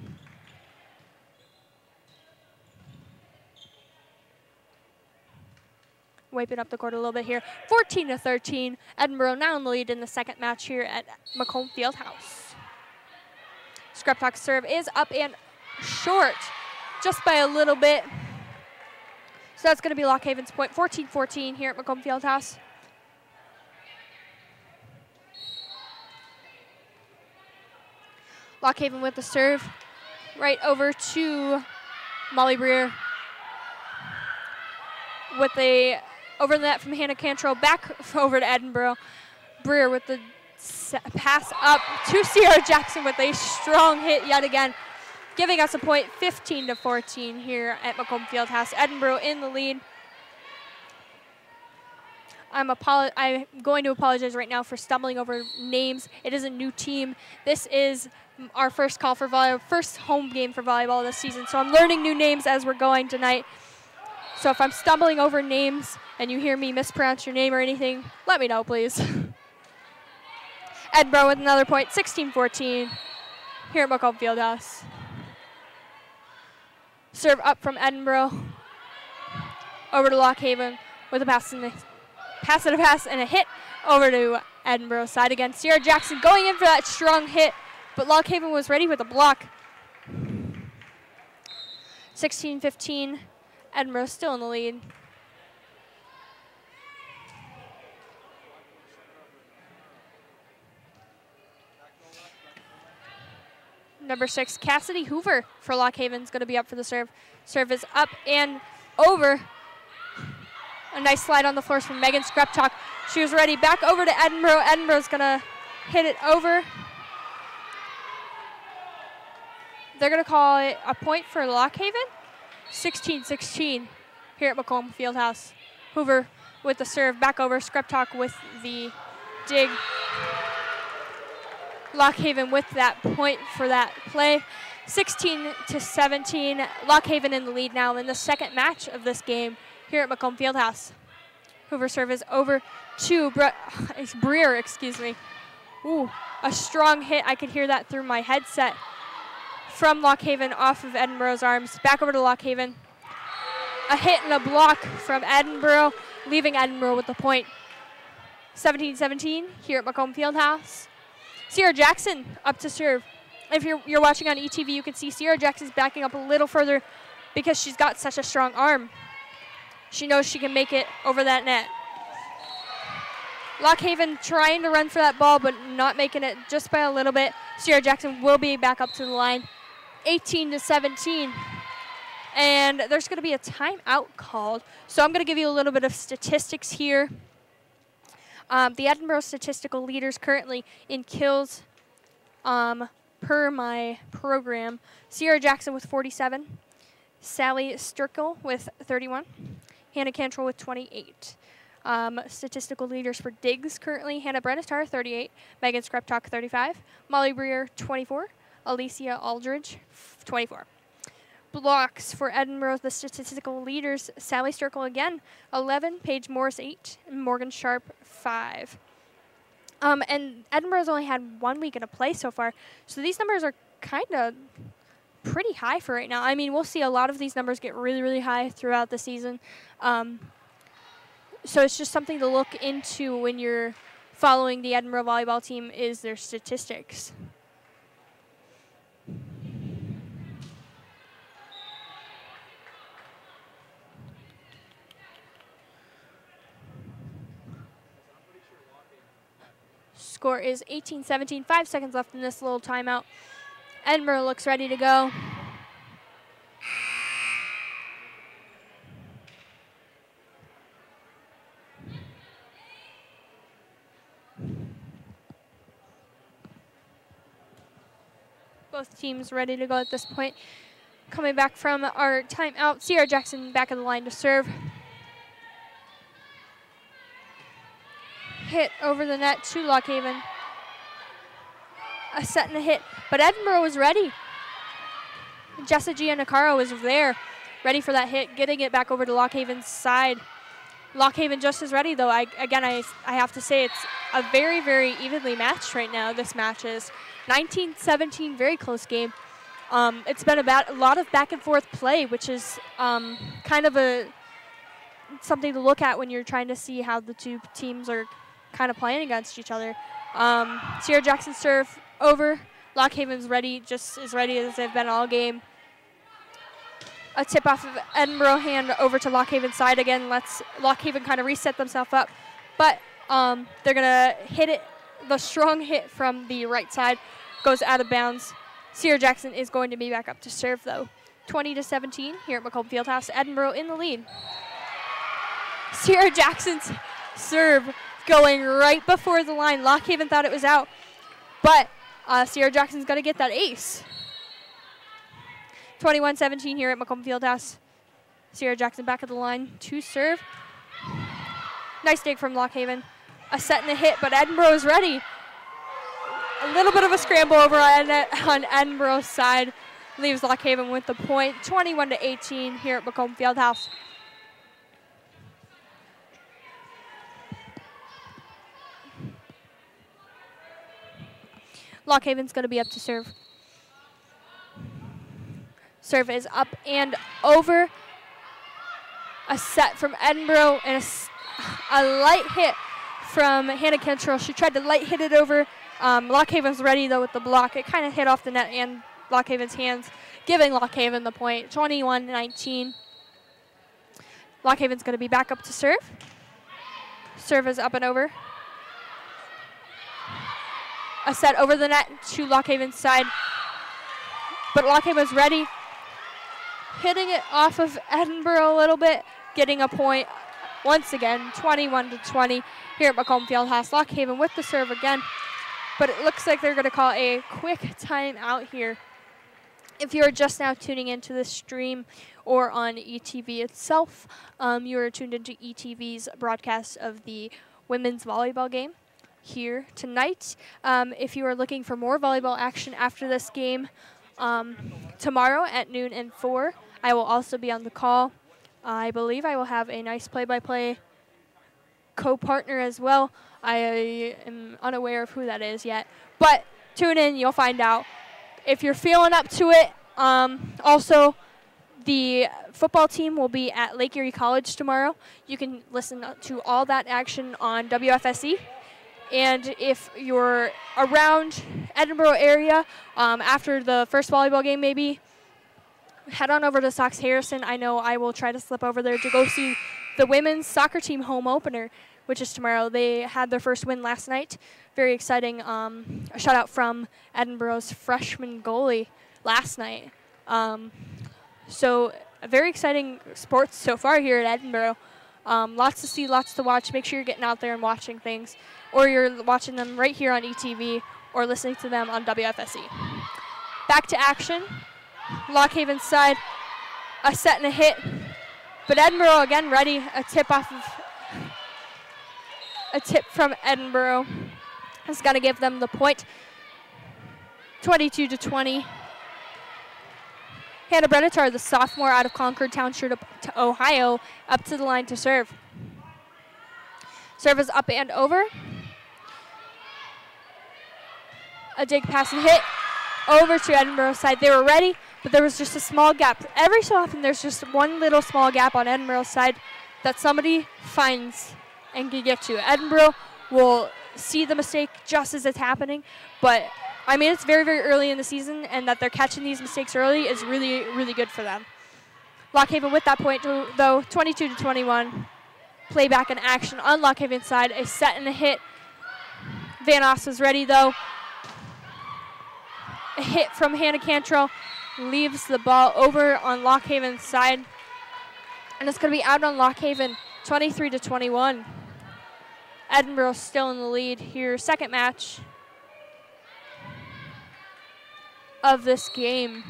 Wiping up the court a little bit here. 14-13. Edinboro now in the lead in the second match here at Macomb Fieldhouse. Skreptok's serve is up and short, just by a little bit. So that's going to be Lock Haven's point. 14-14 here at Macomb Fieldhouse. Lock Haven with the serve. Right over to Molly Breer. With the over the net from Hannah Cantrell, back over to Edinboro. Breer with the pass up to Sierra Jackson with a strong hit yet again, giving us a point, 15-14 here at Macomb Fieldhouse. Edinboro in the lead. I'm going to apologize right now for stumbling over names. It is a new team. This is our first call for volleyball, first home game for volleyball this season, so I'm learning new names as we're going tonight. So if I'm stumbling over names and you hear me mispronounce your name or anything, let me know, please. Edinboro with another point, 16-14 here at Macomb Fieldhouse. Serve up from Edinboro over to Lock Haven with a pass and a hit over to Edinboro's side again. Sierra Jackson going in for that strong hit, but Lock Haven was ready with a block. 16-15. Edinboro still in the lead. Number 6, Cassidy Hoover for Lock Haven is going to be up for the serve. Serve is up and over. A nice slide on the floor from Megan Skreptok. She was ready. Back over to Edinboro. Edinboro's going to hit it over. They're going to call it a point for Lock Haven. 16-16 here at Macomb Fieldhouse. Hoover with the serve, back over. Skreptok with the dig. Lock Haven with that point for that play. 16-17. Lock Haven in the lead now in the second match of this game here at Macomb Fieldhouse. Hoover serve is over to Breer, excuse me. Ooh, a strong hit. I could hear that through my headset. From Lock Haven off of Edinboro's arms. Back over to Lock Haven. A hit and a block from Edinboro, leaving Edinboro with the point. 17-17 here at Macomb Fieldhouse. Sierra Jackson up to serve. If you're watching on ETV, you can see Sierra Jackson's backing up a little further because she's got such a strong arm. She knows she can make it over that net. Lock Haven trying to run for that ball, but not making it just by a little bit. Sierra Jackson will be back up to the line, 18-17. And there's going to be a timeout called. So I'm going to give you a little bit of statistics here. The Edinboro statistical leaders currently in kills per my program. Sierra Jackson with 47. Sally Sturkle with 31. Hannah Cantrell with 28. Statistical leaders for digs currently: Hannah Brennetar, 38. Megan Skreptok, 35. Molly Breer, 24. Alicia Aldridge, 24. Blocks for Edinboro, the statistical leaders: Sally Sturkle again, 11. Paige Morris, 8. And Morgan Sharp, 5. And Edinboro's only had 1 week of play so far, so these numbers are kind of pretty high for right now. I mean, we'll see a lot of these numbers get really, really high throughout the season. So it's just something to look into when you're following the Edinboro volleyball team, is their statistics. Score is 18-17, 5 seconds left in this little timeout. Edinboro looks ready to go. Both teams ready to go at this point. Coming back from our timeout, Sierra Jackson back of the line to serve. Hit over the net to Lock Haven. A set and a hit, but Edinboro was ready. Jessa Giannacaro was there, ready for that hit, getting it back over to Lock Haven's side. Lock Haven just as ready, though. I have to say it's a very, very evenly matched right now. This match is 19-17, very close game. It's been a lot of back and forth play, which is kind of something to look at when you're trying to see how the two teams are kind of playing against each other. Sierra Jackson serve over. Lock Haven's ready, just as ready as they've been all game. A tip off of Edinboro hand over to Lock Haven's side again. Lets Lock Haven kind of reset themselves up. But they're going to hit it. The strong hit from the right side goes out of bounds. Sierra Jackson is going to be back up to serve, though. 20-17 here at McComb Fieldhouse. Edinboro in the lead. Sierra Jackson's serve going right before the line. Lock Haven thought it was out, but Sierra Jackson's going to get that ace. 21-17 here at McComb Fieldhouse. Sierra Jackson back at the line to serve. Nice dig from Lock Haven. A set and a hit, but Edinboro is ready. A little bit of a scramble over on Edinboro's side. Leaves Lock Haven with the point. 21-18 here at McComb Fieldhouse. Lock Haven's going to be up to serve. Serve is up and over. A set from Edinboro and a light hit from Hannah Cantrell. She tried to light hit it over. Lock Haven's ready, though, with the block. It kind of hit off the net and Lock Haven's hands, giving Lock Haven the point. 21-19. Lock Haven's going to be back up to serve. Serve is up and over. A set over the net to Lock Haven's side. But Lock Haven's ready. Hitting it off of Edinboro a little bit, getting a point once again, 21-20 here at McComb Fieldhouse. Lock Haven with the serve again. But it looks like they're going to call a quick timeout here. If you're just now tuning into the stream or on ETV itself, you are tuned into ETV's broadcast of the women's volleyball game here tonight. If you are looking for more volleyball action after this game, tomorrow at noon and 4, I will also be on the call. I believe I will have a nice play-by-play co-partner as well. I am unaware of who that is yet, but tune in, you'll find out if you're feeling up to it. Also, the football team will be at Lake Erie College tomorrow. You can listen to all that action on WFSE. And if you're around Edinboro area after the first volleyball game, maybe head on over to Sox Harrison. I know I will try to slip over there to go see the women's soccer team home opener. which is tomorrow. They had their first win last night. Very exciting. A shutout from Edinboro's freshman goalie last night. So very exciting sports so far here at Edinboro. Lots to see, lots to watch. Make sure you're getting out there and watching things, or you're watching them right here on ETV or listening to them on WFSE. Back to action. Lock Haven's side, a set and a hit, but Edinboro again ready. A tip from Edinboro has got to give them the point. 22-20. Hannah Brenetar, the sophomore out of Concord Township, Ohio, up to the line to serve. Serve is up and over. A dig pass and hit over to Edinboro's side. They were ready, but there was just a small gap. Every so often there's just one little small gap on Edinboro's side that somebody finds and can get to. Edinboro will see the mistake just as it's happening, but I mean, it's very, very early in the season, and that they're catching these mistakes early is really, really good for them. Lock Haven with that point, though, 22-21. Play back in action on Lock Haven's side. A set and a hit. Van Oss was ready, though. A hit from Hannah Cantrell leaves the ball over on Lock Haven's side. And it's going to be out on Lock Haven, 23-21. Edinboro still in the lead here. Second match of this game.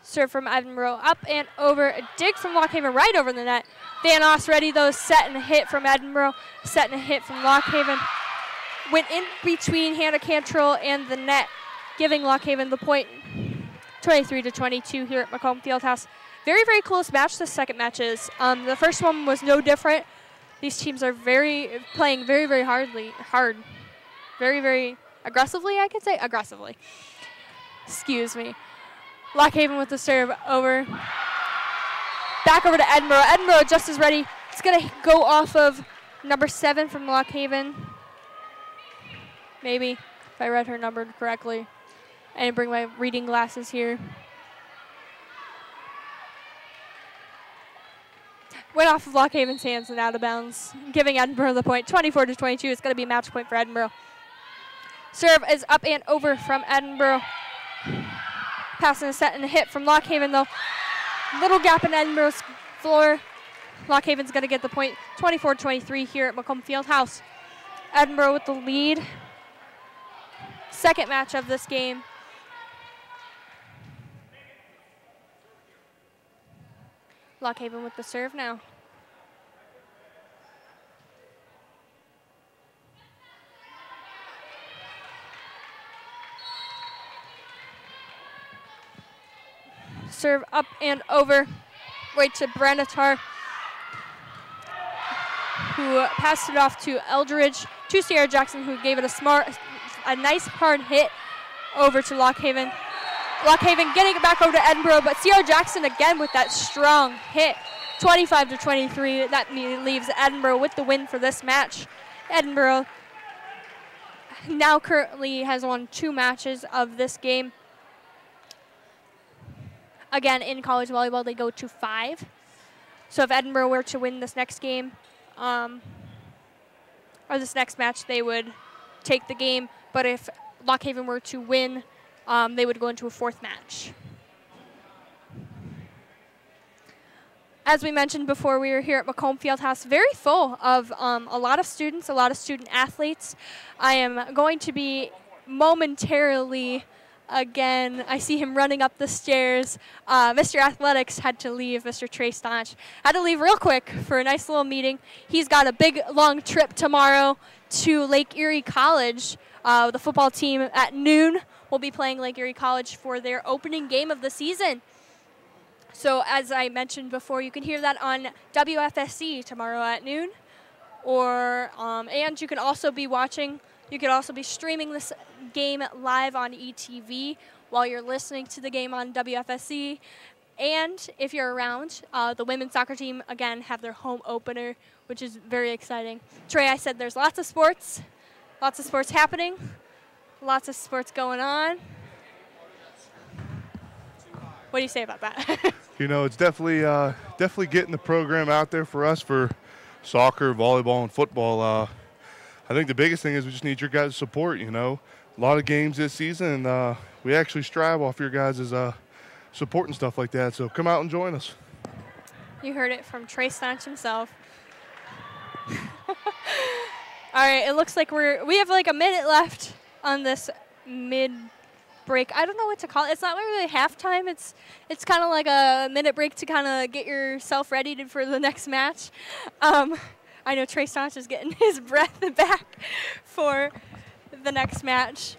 Serve from Edinboro up and over. A dig from Lock Haven right over the net. Van Oss ready though. Set and a hit from Edinboro. Set and a hit from Lock Haven. Went in between Hannah Cantrell and the net, giving Lock Haven the point. 23-22 here at Macomb Fieldhouse. Very, very close match. The second match is. The first one was no different. These teams are playing very, very hard. Very, very aggressively, I could say. Aggressively. Excuse me. Lock Haven with the serve over. Back over to Edinboro. Edinboro just as ready. It's going to go off of number 7 from Lock Haven. Maybe, if I read her number correctly. I didn't bring my reading glasses here. Went off of Lock Haven's hands and out of bounds, giving Edinboro the point. 24-22. It's going to be a match point for Edinboro. Serve is up and over from Edinboro. Passing a set and a hit from Lock Haven, though. Little gap in Edinboro's floor. Lock Haven's going to get the point. 24-23 here at Macomb Fieldhouse. Edinboro with the lead. Second match of this game. Lock Haven with the serve now. Serve up and over. Right to Brenetar, who passed it off to Eldridge, to Sierra Jackson, who gave it a nice hard hit over to Lock Haven. Lock Haven getting it back over to Edinboro, but Sierra Jackson again with that strong hit. 25-23. That leaves Edinboro with the win for this match. Edinboro now currently has won 2 matches of this game. Again, in college volleyball, they go to 5. So if Edinboro were to win this next game, or this next match, they would take the game. But if Lock Haven were to win, they would go into a 4th match. As we mentioned before, we were here at Macomb Fieldhouse, very full of a lot of students, a lot of student athletes. I am going to be momentarily, again, I see him running up the stairs. Mr. Athletics had to leave, Mr. Trey Staunch. Had to leave real quick for a nice little meeting. He's got a big, long trip tomorrow to Lake Erie College. The football team at noon will be playing Lake Erie College for their opening game of the season. So as I mentioned before, you can hear that on WFSC tomorrow at noon. And you can also be watching, you could also be streaming this game live on ETV while you're listening to the game on WFSC. And if you're around, the women's soccer team, again, have their home opener, which is very exciting. Trey, I said there's lots of sports happening, lots of sports going on. What do you say about that? You know, it's definitely getting the program out there for us for soccer, volleyball, and football. I think the biggest thing is we just need your guys' support, you know. A lot of games this season, and we actually strive off your guys' support and stuff like that. So come out and join us. You heard it from Trey Stanch himself. All right, it looks like we have like a minute left on this mid-break. I don't know what to call it. It's not really halftime. It's kind of like a minute break to kind of get yourself ready for the next match. I know Trey Stanch is getting his breath back for the next match.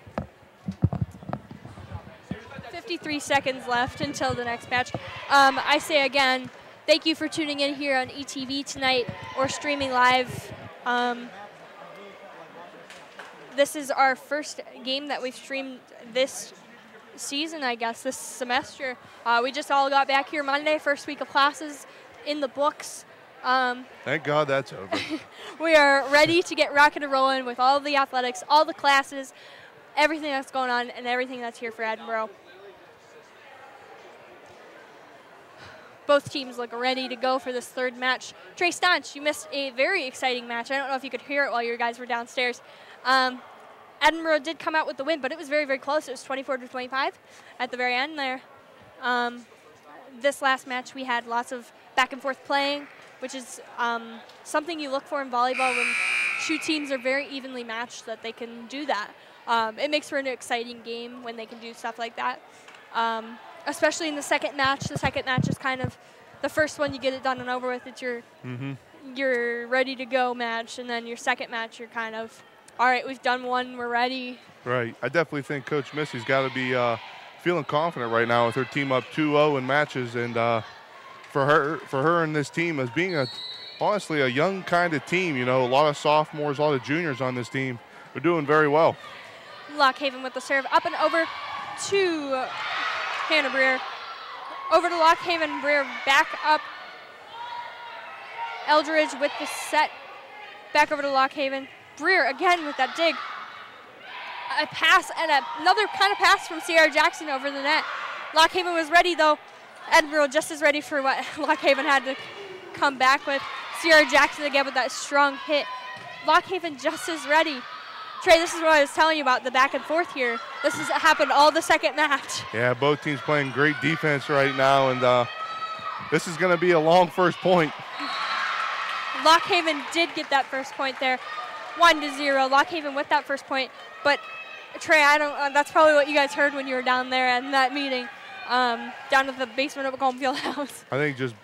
53 seconds left until the next match. I say again, thank you for tuning in here on ETV tonight or streaming live. This is our first game that we've streamed this season, I guess, this semester. We just all got back here Monday, first week of classes in the books. Thank God that's over. We are ready to get rocking and rolling with all the athletics, all the classes, everything that's going on, and everything that's here for Edinboro. Both teams look ready to go for this third match. Trey Stanch, you missed a very exciting match. I don't know if you could hear it while you guys were downstairs. Edinboro did come out with the win, but it was very, very close. It was 24-25 at the very end there. This last match, we had lots of back and forth playing, which is something you look for in volleyball when two teams are very evenly matched, that they can do that. It makes for an exciting game when they can do stuff like that, especially in the second match. The second match is kind of the first one you get it done and over with. It's your ready to go match, and then your second match, you're kind of, all right, we've done one, we're ready. Right. I definitely think Coach Missy's got to be feeling confident right now with her team up 2-0 in matches, and for her and this team as being honestly a young kind of team, you know, a lot of sophomores, a lot of juniors on this team. They're doing very well. Lockhaven with the serve up and over to Hannah Breer. Over to Lockhaven, Breer back up. Eldridge with the set. Back over to Lockhaven. Breer again with that dig. A pass and another kind of pass from Sierra Jackson over the net. Lockhaven was ready though. Edinboro just as ready for what Lockhaven had to come back with. Sierra Jackson again with that strong hit. Lockhaven just as ready. Trey, this is what I was telling you about, the back and forth here. This has happened all the second match. Yeah, both teams playing great defense right now, and this is going to be a long first point. Lockhaven did get that first point there, 1-0. Lockhaven with that first point, but Trey, that's probably what you guys heard when you were down there in that meeting. Down at the basement of a home field house. I think just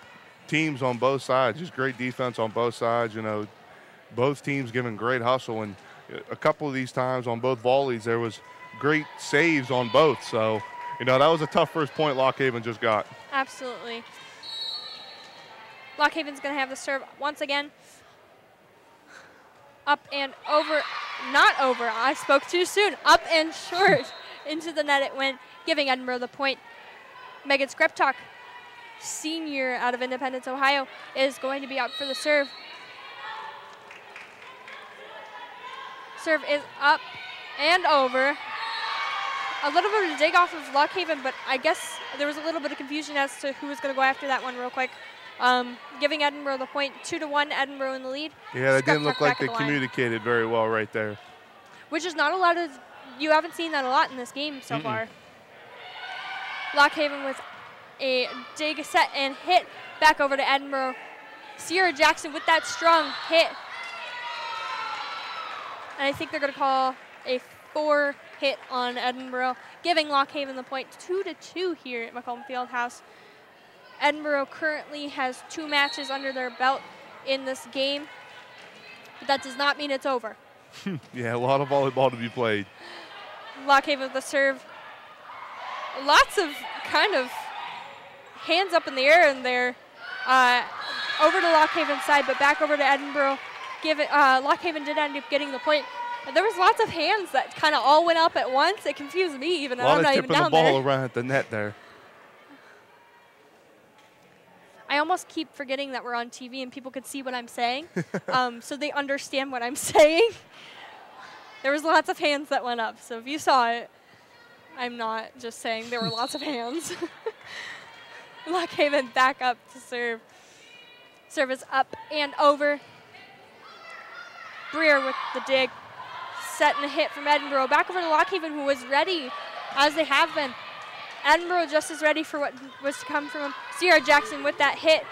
teams on both sides, just great defense on both sides. You know, both teams giving great hustle, and a couple of these times on both volleys, there was great saves on both. So, you know, that was a tough first point Lockhaven just got. Absolutely. Lockhaven's going to have the serve once again. Up and over, not over, I spoke too soon. Up and short into the net it went, giving Edinboro the point. Megan Skreptok, senior out of Independence, Ohio, is going to be out for the serve. Serve is up and over. A little bit of a dig off of Lockhaven, but I guess there was a little bit of confusion as to who was going to go after that one real quick. Giving Edinboro the point, 2-1, Edinboro in the lead. Yeah, that didn't look like they communicated very well right there. Which is not a lot of, you haven't seen that a lot in this game so far. Lockhaven with a dig, set, and hit back over to Edinboro. Sierra Jackson with that strong hit. And I think they're going to call a 4 hit on Edinboro, giving Lockhaven the point, 2-2 here at Macomb Fieldhouse. Edinboro currently has 2 matches under their belt in this game, but that does not mean it's over. Yeah, a lot of volleyball to be played. Lockhaven with the serve. Lots of kind of hands up in the air in there. Over to Lockhaven's side, but back over to Edinboro. Lockhaven did end up getting the point. There was lots of hands that kind of all went up at once. It confused me even, and I'm not even down there. A lot of tipping the ball around at the net there. I almost keep forgetting that we're on TV and people could see what I'm saying, so they understand what I'm saying. There was lots of hands that went up, so if you saw it, I'm not just saying there were lots of hands. Lockhaven back up to serve. Service up and over. Breer with the dig. Set and a hit from Edinboro. Back over to Lockhaven, who was ready, as they have been. Edinboro just as ready for what was to come from him. Sierra Jackson with that hit.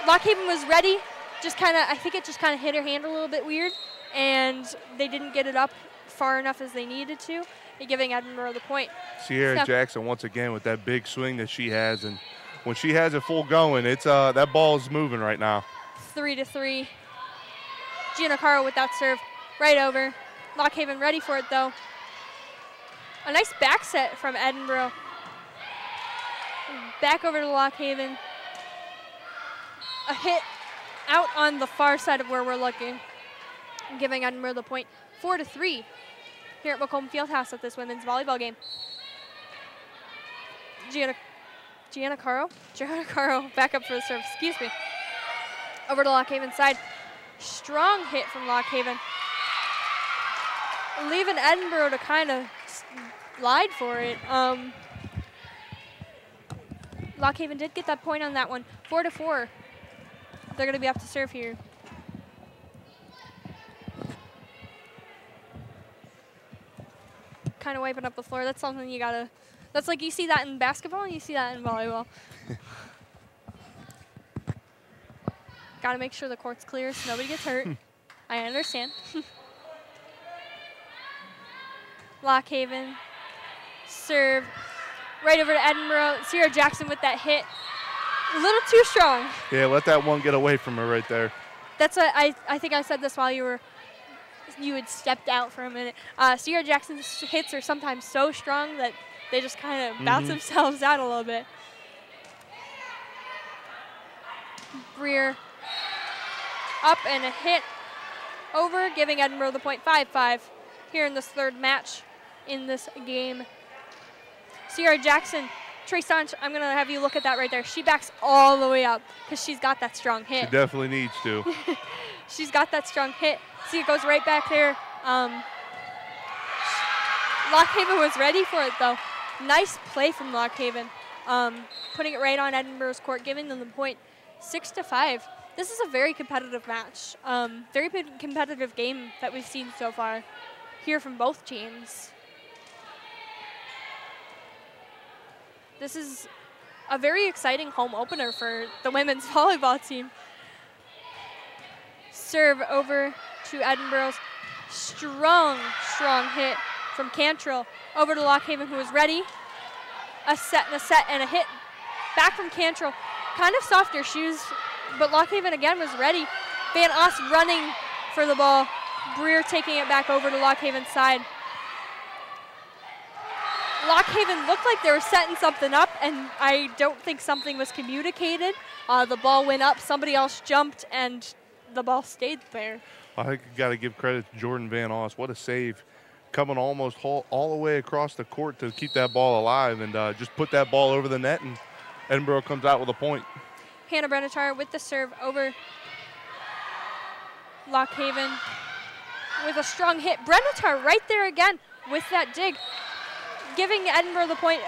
Lockhaven was ready. Just kind of, I think it just kind of hit her hand a little bit weird, and they didn't get it up far enough as they needed to, giving Edinboro the point. Sierra Jackson once again with that big swing that she has, and when she has it full going, it's that ball is moving right now. 3-3. Gianna Caro with that serve right over. Lockhaven ready for it though. A nice back set from Edinboro. Back over to Lockhaven. A hit out on the far side of where we're looking, giving Edinboro the point. 4-3 here at Macomb Fieldhouse at this women's volleyball game. Gianna Caro back up for the serve, excuse me. Over to Lockhaven side. Strong hit from Lockhaven. Leaving Edinboro to kind of slide for it. Lockhaven did get that point on that one. 4-4. They're going to be up to serve here. Kind of wiping up the floor. That's something you got to, that's like you see that in basketball and you see that in volleyball. Got to make sure the court's clear so nobody gets hurt. I understand. Lockhaven. Serve. Right over to Edinboro. Sierra Jackson with that hit. A little too strong. Yeah, let that one get away from her right there. That's what I think I said this while you had stepped out for a minute. Sierra Jackson's hits are sometimes so strong that they just kind of bounce themselves out a little bit. Breer up and a hit over, giving Edinboro the point. 5-5 here in this third match in this game. Sierra Jackson, Trey-Sanch, I'm going to have you look at that right there. She backs all the way up because she's got that strong hit. She definitely needs to. She's got that strong hit. See, it goes right back there. Lockhaven was ready for it, though. Nice play from Lockhaven. Putting it right on Edinboro's court, giving them the point. 6-5. This is a very competitive match. Very competitive game that we've seen so far here from both teams. This is a very exciting home opener for the women's volleyball team. Serve over to Edinboro's strong hit from Cantrell. Over to Lockhaven, who is ready. A set and a hit back from Cantrell. Kind of softer shoes, but Lockhaven again was ready. Van Oss running for the ball. Breer taking it back over to Lockhaven's side. Lockhaven looked like they were setting something up, and I don't think something was communicated. The ball went up, somebody else jumped, and the ball stayed there. I think you got to give credit to Jordan Van Oss. What a save, coming almost all the way across the court to keep that ball alive and just put that ball over the net, and Edinboro comes out with a point. Hannah Brenetar with the serve over Lockhaven with a strong hit. Brenetar right there again with that dig, giving Edinboro the point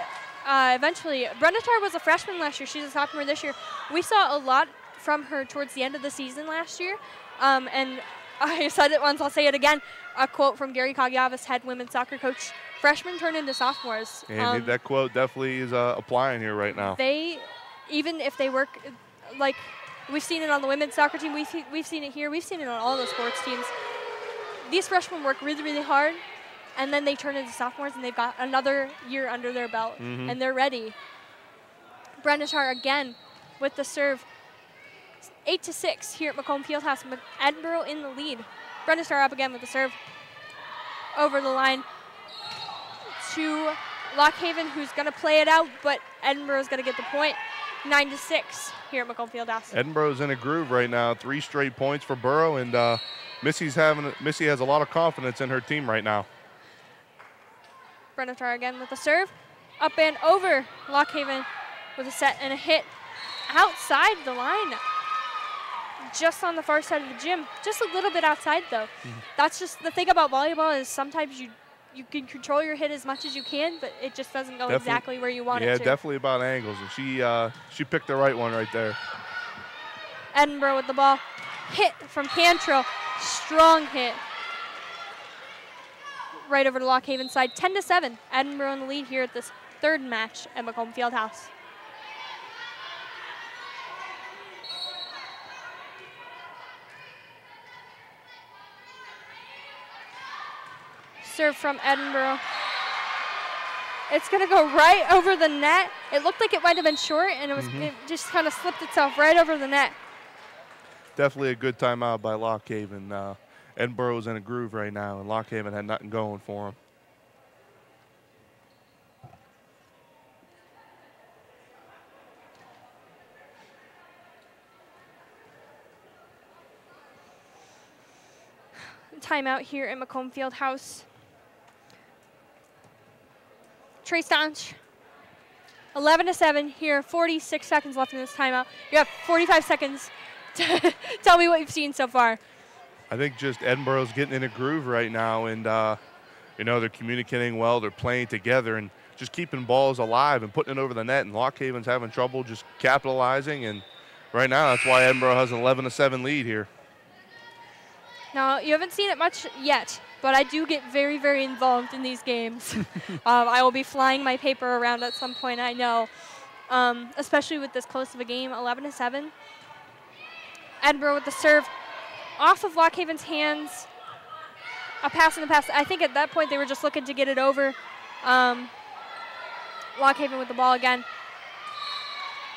eventually. Brenetar was a freshman last year. She's a sophomore this year. We saw a lot from her towards the end of the season last year. And I said it once, I'll say it again. A quote from Gary Kagiavis, head women's soccer coach: freshmen turn into sophomores. And that quote definitely is applying here right now. They, even if they work, like we've seen it on the women's soccer team, we've seen it here, we've seen it on all the sports teams. These freshmen work really, really hard, and then they turn into sophomores, and they've got another year under their belt, and they're ready. Brenetar again with the serve. 8-6 here at Macomb Fieldhouse. Edinboro in the lead. Brenetar up again with the serve. Over the line to Lockhaven, who's going to play it out, but Edinboro's going to get the point. 9-6 here at Macomb Fieldhouse. Edinboro's in a groove right now. 3 straight points for Borough, and Missy has a lot of confidence in her team right now. Brenetar again with the serve. Up and over. Lockhaven with a set and a hit outside the line. Just on the far side of the gym. Just a little bit outside, though. That's just the thing about volleyball, is sometimes you can control your hit as much as you can, but it just doesn't go exactly where you want it to. Yeah, definitely about angles, and she picked the right one right there. Edinboro with the ball. Hit from Cantrell. Strong hit. Right over to Lock Haven's side. 10-7. Edinboro in the lead here at this third match at Macomb Fieldhouse. Serve from Edinboro. It's going to go right over the net. It looked like it might have been short, and it just kind of slipped itself right over the net. Definitely a good timeout by Lock Haven. Edinboro's in a groove right now, and Lock Haven had nothing going for him. Timeout here at Macomb Fieldhouse. Trey Staunch, 11-7 here, 46 seconds left in this timeout. You have 45 seconds to tell me what you've seen so far. I think just Edinboro's getting in a groove right now, and they're communicating well, they're playing together, and just keeping balls alive and putting it over the net, and Lock Haven's having trouble just capitalizing, and right now that's why Edinboro has an 11-7 lead here. Now, you haven't seen it much yet, but I do get very, very involved in these games. I will be flying my paper around at some point, I know, especially with this close of a game, 11-7. Edinboro with the serve off of Lock Haven's hands. A pass and a pass. I think at that point they were just looking to get it over. Lock Haven with the ball again.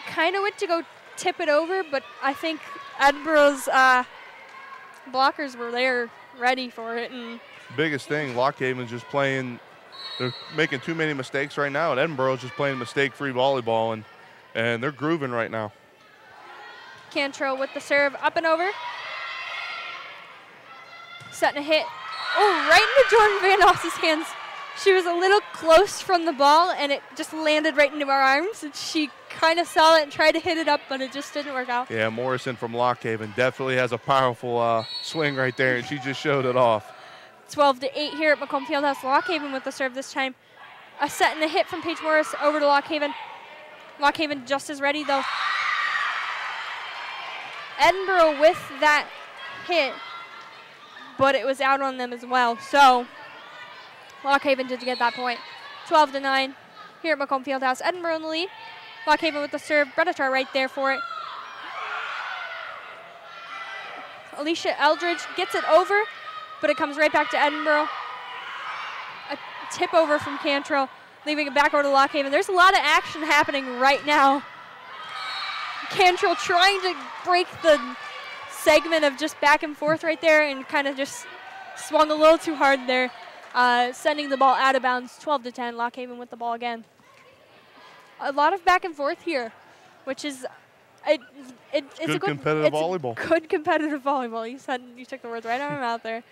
Kind of went to go tip it over, but I think Edinboro's blockers were there ready for it. And biggest thing, Lock Haven's just playing, they're making too many mistakes right now, and Edinboro's just playing mistake-free volleyball, and they're grooving right now. Cantrell with the serve, up and over. Setting a hit. Oh, right into Jordan Van Oss's hands. She was a little close from the ball, and it just landed right into her arms, and she kind of saw it and tried to hit it up, but it just didn't work out. Yeah, Morrison from Lock Haven definitely has a powerful swing right there, and she just showed it off. 12-8 here at Macomb Fieldhouse. Lock Haven with the serve this time. A set and a hit from Paige Morris over to Lock Haven. Lock Haven just as ready, though. Edinboro with that hit, but it was out on them as well. So Lock Haven did get that point. 12-9 here at Macomb Fieldhouse. Edinboro in the lead. Lock Haven with the serve. Bredetar right there for it. Alicia Eldridge gets it over, but it comes right back to Edinboro. A tip over from Cantrell, leaving it back over to Lock Haven. There's a lot of action happening right now. Cantrell trying to break the segment of just back and forth right there, and kind of just swung a little too hard there, sending the ball out of bounds. 12-10, Lock Haven with the ball again. A lot of back and forth here, which is it's good competitive volleyball. Good competitive volleyball. You took the words right out of my mouth there.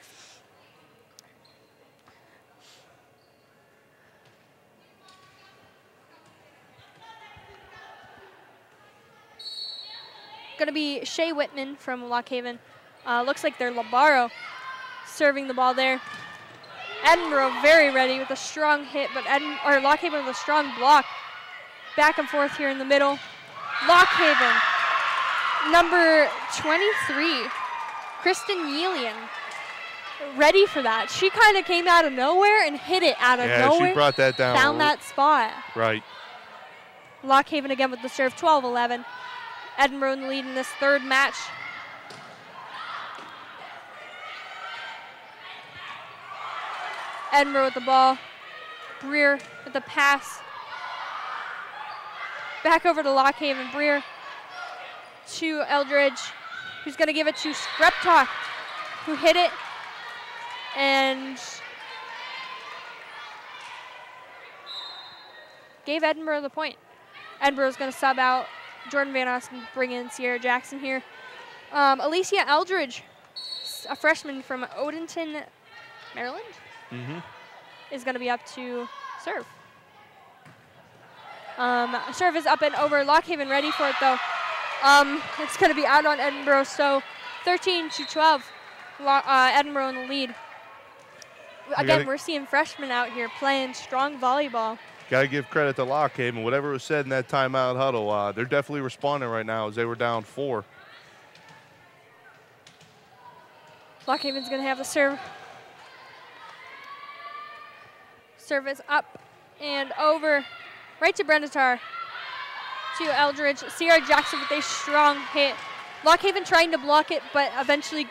Going to be Shea Whitman from Lock Haven. Looks like they're Labaro serving the ball there. Edinboro very ready with a strong hit, but Lock Haven with a strong block. Back and forth here in the middle. Lock Haven, number 23, Kristen Yelian, ready for that. She kind of came out of nowhere and hit it out of nowhere. Yeah, she brought that down. Found that spot. Right. Lock Haven again with the serve, 12-11. Edinboro in the lead in this third match. Edinboro with the ball. Breer with the pass. Back over to Lock Haven. Breer to Eldridge, who's going to give it to Skreptok, who hit it. And gave Edinboro the point. Edinboro's going to sub out Jordan Van Oss and bring in Sierra Jackson here. Alicia Eldridge, a freshman from Odenton, Maryland, is going to be up to serve. Serve is up and over. Lock Haven ready for it, though. It's going to be out on Edinboro, so 13-12. Edinboro in the lead. Again, we're seeing freshmen out here playing strong volleyball. Got to give credit to Lockhaven. Whatever was said in that timeout huddle, they're definitely responding right now as they were down 4. Lockhaven's going to have the serve. Service up and over. Right to Brendatar. To Eldridge. Sierra Jackson with a strong hit. Lockhaven trying to block it, but eventually,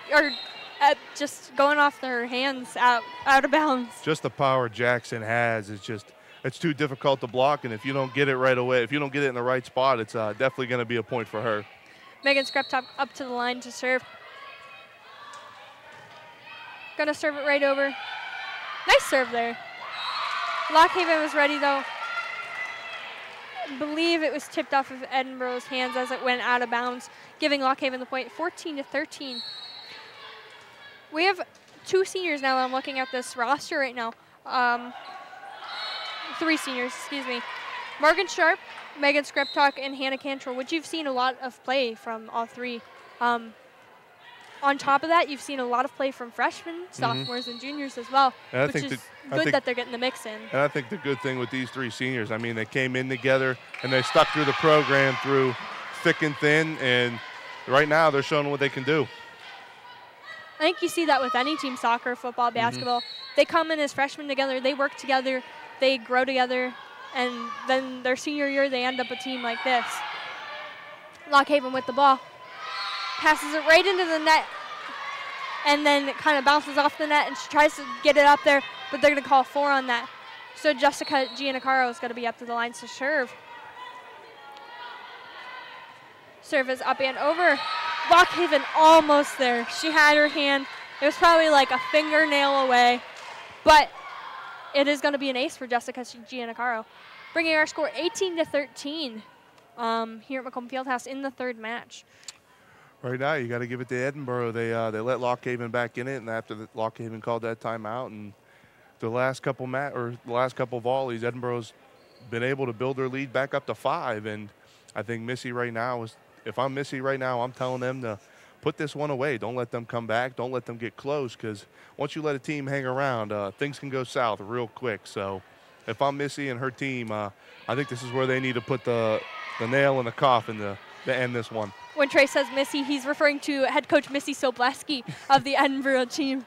just going off their hands out of bounds. Just the power Jackson has is just, it's too difficult to block, and if you don't get it right away, if you don't get it in the right spot, it's definitely going to be a point for her. Megan Skreptop up to the line to serve. Gonna serve it right over. Nice serve there. Lockhaven was ready though. I believe it was tipped off of Edinboro's hands as it went out of bounds, giving Lockhaven the point, 14-13. We have 2 seniors now. I'm looking at this roster right now. 3 seniors, excuse me. Morgan Sharp, Megan Skreptok, and Hannah Cantrell, which you've seen a lot of play from all 3. On top of that, you've seen a lot of play from freshmen, sophomores, and juniors as well, which is good that they're getting the mix in. And I think the good thing with these 3 seniors, I mean, they came in together and they stuck through the program through thick and thin, and right now they're showing what they can do. I think you see that with any team, soccer, football, basketball. They come in as freshmen together, they work together, they grow together, and then their senior year, they end up a team like this. Lockhaven with the ball. Passes it right into the net, and then it kind of bounces off the net, and she tries to get it up there, but they're going to call 4 on that. So Jessica Giannacaro is going to be up to the line to serve. Serve is up and over. Lockhaven almost there. She had her hand. It was probably like a fingernail away, but it is going to be an ace for Jessica Giannacaro, bringing our score 18-13 here at Macomb Fieldhouse in the 3rd match. Right now, you got to give it to Edinboro. They let Lockhaven back in it, and after Lockhaven called that timeout, and the last couple volleys, Edinboro's been able to build their lead back up to 5. And I think Missy right now if I'm Missy right now, I'm telling them to put this one away. Don't let them come back. Don't let them get close, because once you let a team hang around, things can go south real quick. So if I'm Missy and her team, I think this is where they need to put the nail in the coffin to end this one. When Trey says Missy, he's referring to head coach Missy Sobleski of the Edinboro team.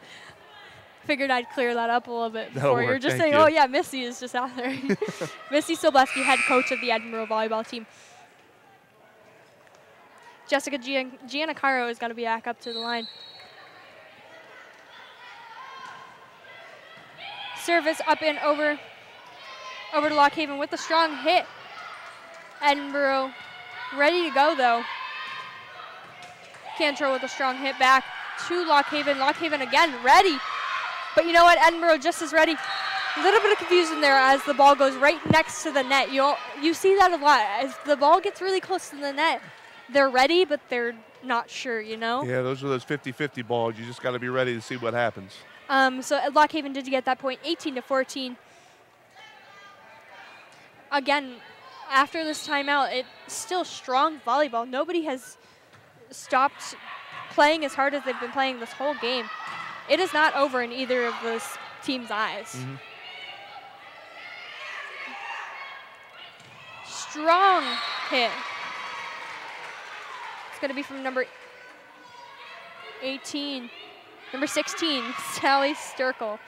Figured I'd clear that up a little bit before you're just saying, oh yeah, Missy is just out there. Missy Sobleski, head coach of the Edinboro volleyball team. Jessica Giannacaro is going to be back up to the line. Service up and over to Lockhaven with a strong hit. Edinboro ready to go though. Cantrell with a strong hit back to Lockhaven. Lockhaven again ready. But you know what? Edinboro just as ready. A little bit of confusion there as the ball goes right next to the net. You see that a lot. As the ball gets really close to the net, they're ready, but they're not sure, you know? Yeah, those are those 50-50 balls. You just got to be ready to see what happens. So Lockhaven did get that point, 18-14. Again, after this timeout, it's still strong volleyball. Nobody has stopped playing as hard as they've been playing this whole game. It is not over in either of those teams' eyes. Strong hit. It's going to be from number 16, Sally Sturkle.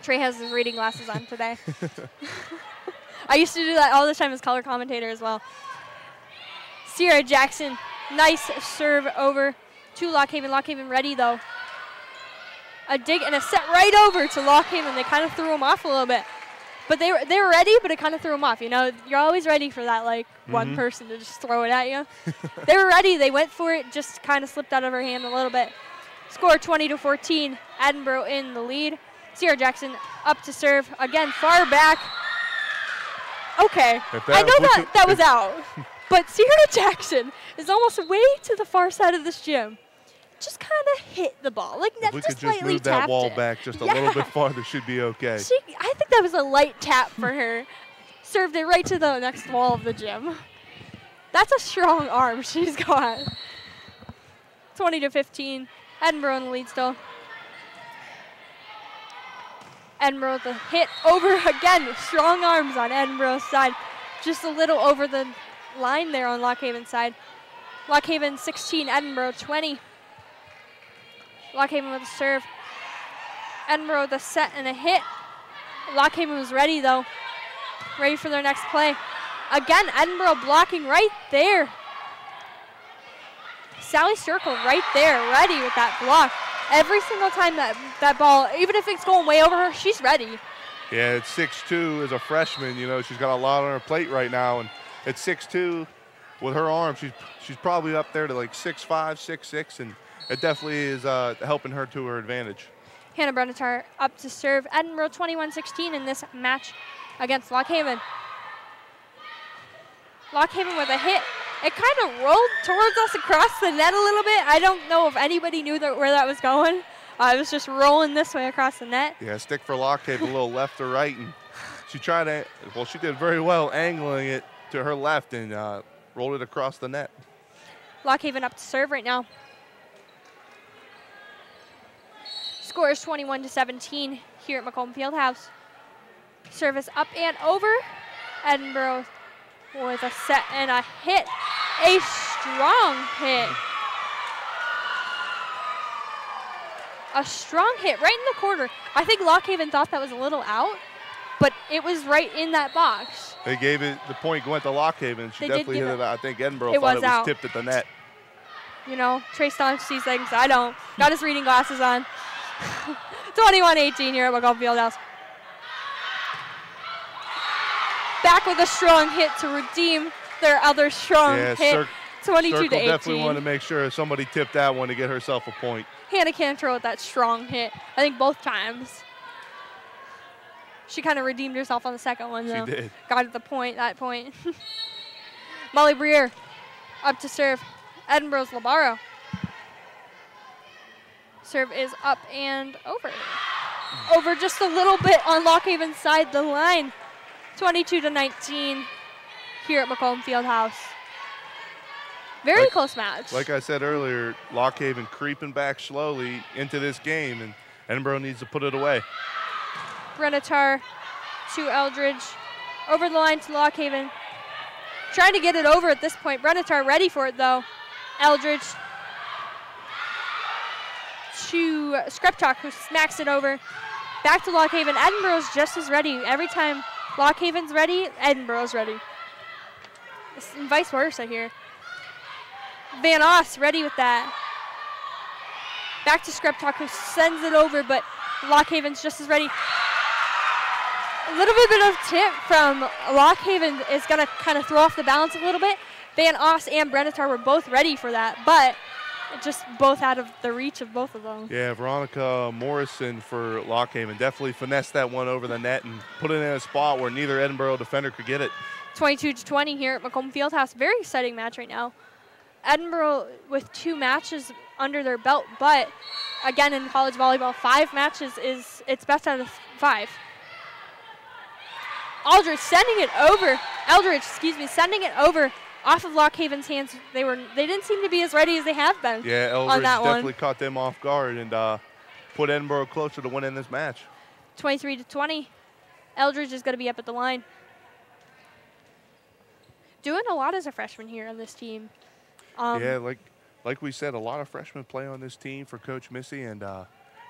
Trey has his reading glasses on today. I used to do that all the time as color commentator as well. Sierra Jackson, nice serve over to Lockhaven. Lockhaven ready though. A dig and a set right over to Lockhaven. They kind of threw him off a little bit. But they were ready, but it kind of threw them off. You know, you're always ready for that, like, one person to just throw it at you. They were ready. They went for it, just kind of slipped out of her hand a little bit. Score 20-14. Edinboro in the lead. Sierra Jackson up to serve. Again, far back. Okay. I know that was out. But Sierra Jackson is almost way to the far side of this gym. Just kind of hit the ball. Like, if we could just move that wall back just a little bit farther, should be okay. I think that was a light tap for her. Served it right to the next wall of the gym. That's a strong arm she's got. 20-15. Edinboro in the lead still. Edinboro the hit over again. Strong arms on Edinboro's side. Just a little over the line there on Lock Haven's side. Lock Haven 16, Edinboro 20. Lock Haven with a serve. Edinboro the set and a hit. Lock Haven was ready though. Ready for their next play. Again, Edinboro blocking right there. Sally Circle right there, ready with that block. Every single time that ball, even if it's going way over her, she's ready. Yeah, it's 6'2" as a freshman. You know, she's got a lot on her plate right now. And at 6'2", with her arm, she's probably up there to like 6'5", 6'6", and it definitely is helping her to her advantage. Hannah Brenetar up to serve. Edinboro 21-16 in this match against Lock Haven. Lock Haven with a hit. It kind of rolled towards us across the net a little bit. I don't know if anybody knew where that was going. It was just rolling this way across the net. Yeah, stick for Lock Haven, a little left or right, and she tried to, well, she did very well angling it to her left and rolled it across the net. Lock Haven up to serve right now. Score is 21-17 here at Macomb Fieldhouse. Service up and over. Edinboro with a set and a hit. A strong hit. A strong hit right in the corner. I think Lock Haven thought that was a little out, but it was right in that box. They gave it, the point went to Lock Haven. She definitely hit it. I think Edinboro thought it was tipped at the net. You know, Trey Staunch sees things. I don't. Got his reading glasses on. 21-18 here at Macomb Fieldhouse. Back with a strong hit to redeem their other strong hit. 22-18. Definitely wanted to make sure somebody tipped that one to get herself a point. Hannah Cantor with that strong hit. I think both times. She kind of redeemed herself on the second one, though. She did. Got at the point, that point. Molly Breer up to serve. Edinboro's Labaro. Serve is up and over. Over just a little bit on Lock Haven's side the line. 22-19 here at Macomb Fieldhouse. Very close match. Like I said earlier, Lock Haven creeping back slowly into this game, and Edinboro needs to put it away. Brenetar to Eldridge. Over the line to Lock Haven. Trying to get it over at this point. Brenetar ready for it, though. Eldridge to Skreptok, who smacks it over. Back to Lock Haven. Edinboro's just as ready. Every time Lock Haven's ready, Edinboro's ready. And vice versa here. Van Oss ready with that. Back to Skreptok, who sends it over, but Lock Haven's just as ready. A little bit of tip from Lock Haven is going to kind of throw off the balance a little bit. Van Oss and Brenetar were both ready for that, but just both out of the reach of both of them. Yeah, Veronica Morrison for Lock Haven definitely finessed that one over the net and put it in a spot where neither Edinboro defender could get it. 22-20 here at Macomb Fieldhouse. Very exciting match right now. Edinboro with 2 matches under their belt, but again in college volleyball, 5 matches is it's best out of 5. Eldridge sending it over. Sending it over off of Lock Haven's hands. They didn't seem to be as ready as they have been. Yeah, Eldridge definitely caught them off guard and put Edinboro closer to winning this match. 23-20. Eldridge is going to be up at the line. Doing a lot as a freshman here on this team. Yeah, like we said, a lot of freshmen play on this team for Coach Missy, and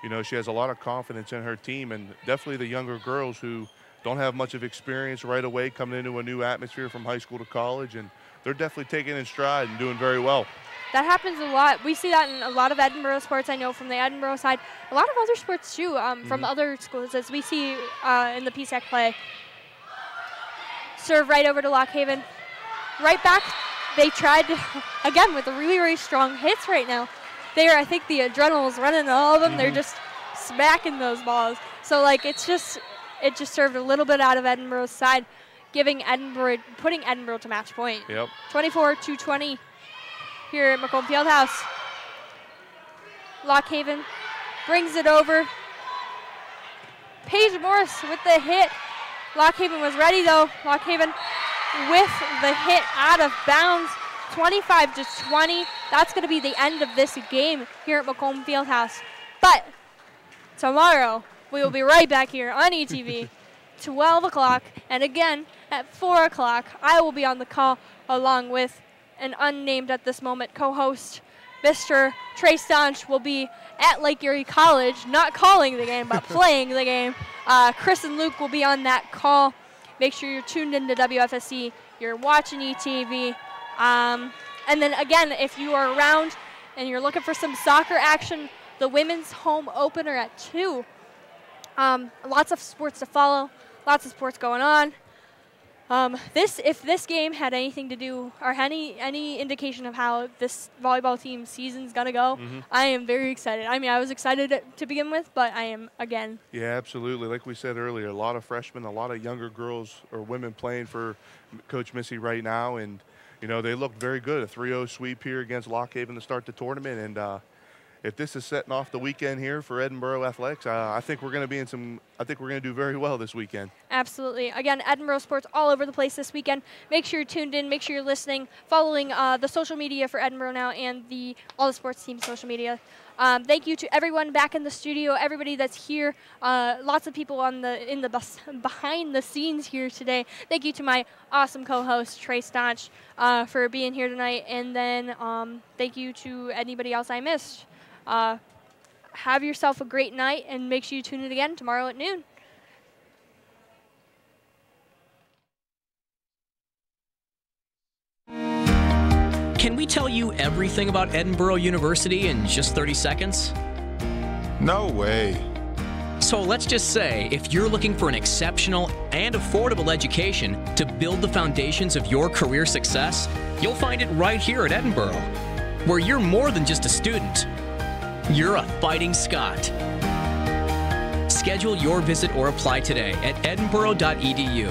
you know, she has a lot of confidence in her team, and definitely the younger girls who don't have much of experience right away coming into a new atmosphere from high school to college, and they're definitely taking it in stride and doing very well. That happens a lot. We see that in a lot of Edinboro sports. I know from the Edinboro side, a lot of other sports too, from other schools, as we see in the PSAC play. Serve right over to Lock Haven. Right back. They tried to, again, with the really, really strong hits right now. I think the adrenaline's running all of them. They're just smacking those balls. So, like, it just served a little bit out of Edinboro's side, putting Edinboro to match point. Yep. 24-20 here at Macomb Fieldhouse. Lock Haven brings it over. Paige Morris with the hit. Lock Haven was ready, though. Lock Haven with the hit out of bounds, 25-20. That's going to be the end of this game here at Macomb Fieldhouse. But tomorrow, We will be right back here on ETV, 12 o'clock. And again, at 4 o'clock, I will be on the call along with an unnamed at this moment co-host. Mr. Trey Staunch will be at Lake Erie College, not calling the game, but playing the game. Chris and Luke will be on that call. Make sure you're tuned into WFSC. You're watching ETV. And then again, if you are around and you're looking for some soccer action, the women's home opener at 2. Lots of sports to follow, lots of sports going on. If this game had anything to do or any indication of how this volleyball team season's gonna go, I am very excited. I mean, I was excited to begin with, but I am again. Yeah, absolutely. Like we said earlier, a lot of freshmen, a lot of younger girls or women playing for Coach Missy right now, and you know they looked very good. A 3-0 sweep here against Lock Haven to start the tournament, and if this is setting off the weekend here for Edinboro Athletics, I think we're going to be I think we're going to do very well this weekend. Absolutely. Again, Edinboro sports all over the place this weekend. Make sure you're tuned in. Make sure you're listening, following the social media for Edinboro now and all the sports team social media. Thank you to everyone back in the studio, everybody that's here. Lots of people behind the scenes here today. Thank you to my awesome co-host Trey Staunch for being here tonight, and then thank you to anybody else I missed. Have yourself a great night, and make sure you tune in again tomorrow at noon. Can we tell you everything about Edinboro University in just 30 seconds? No way. So let's just say, if you're looking for an exceptional and affordable education to build the foundations of your career success, you'll find it right here at Edinboro, where you're more than just a student. You're a fighting Scot. Schedule your visit or apply today at edinboro.edu.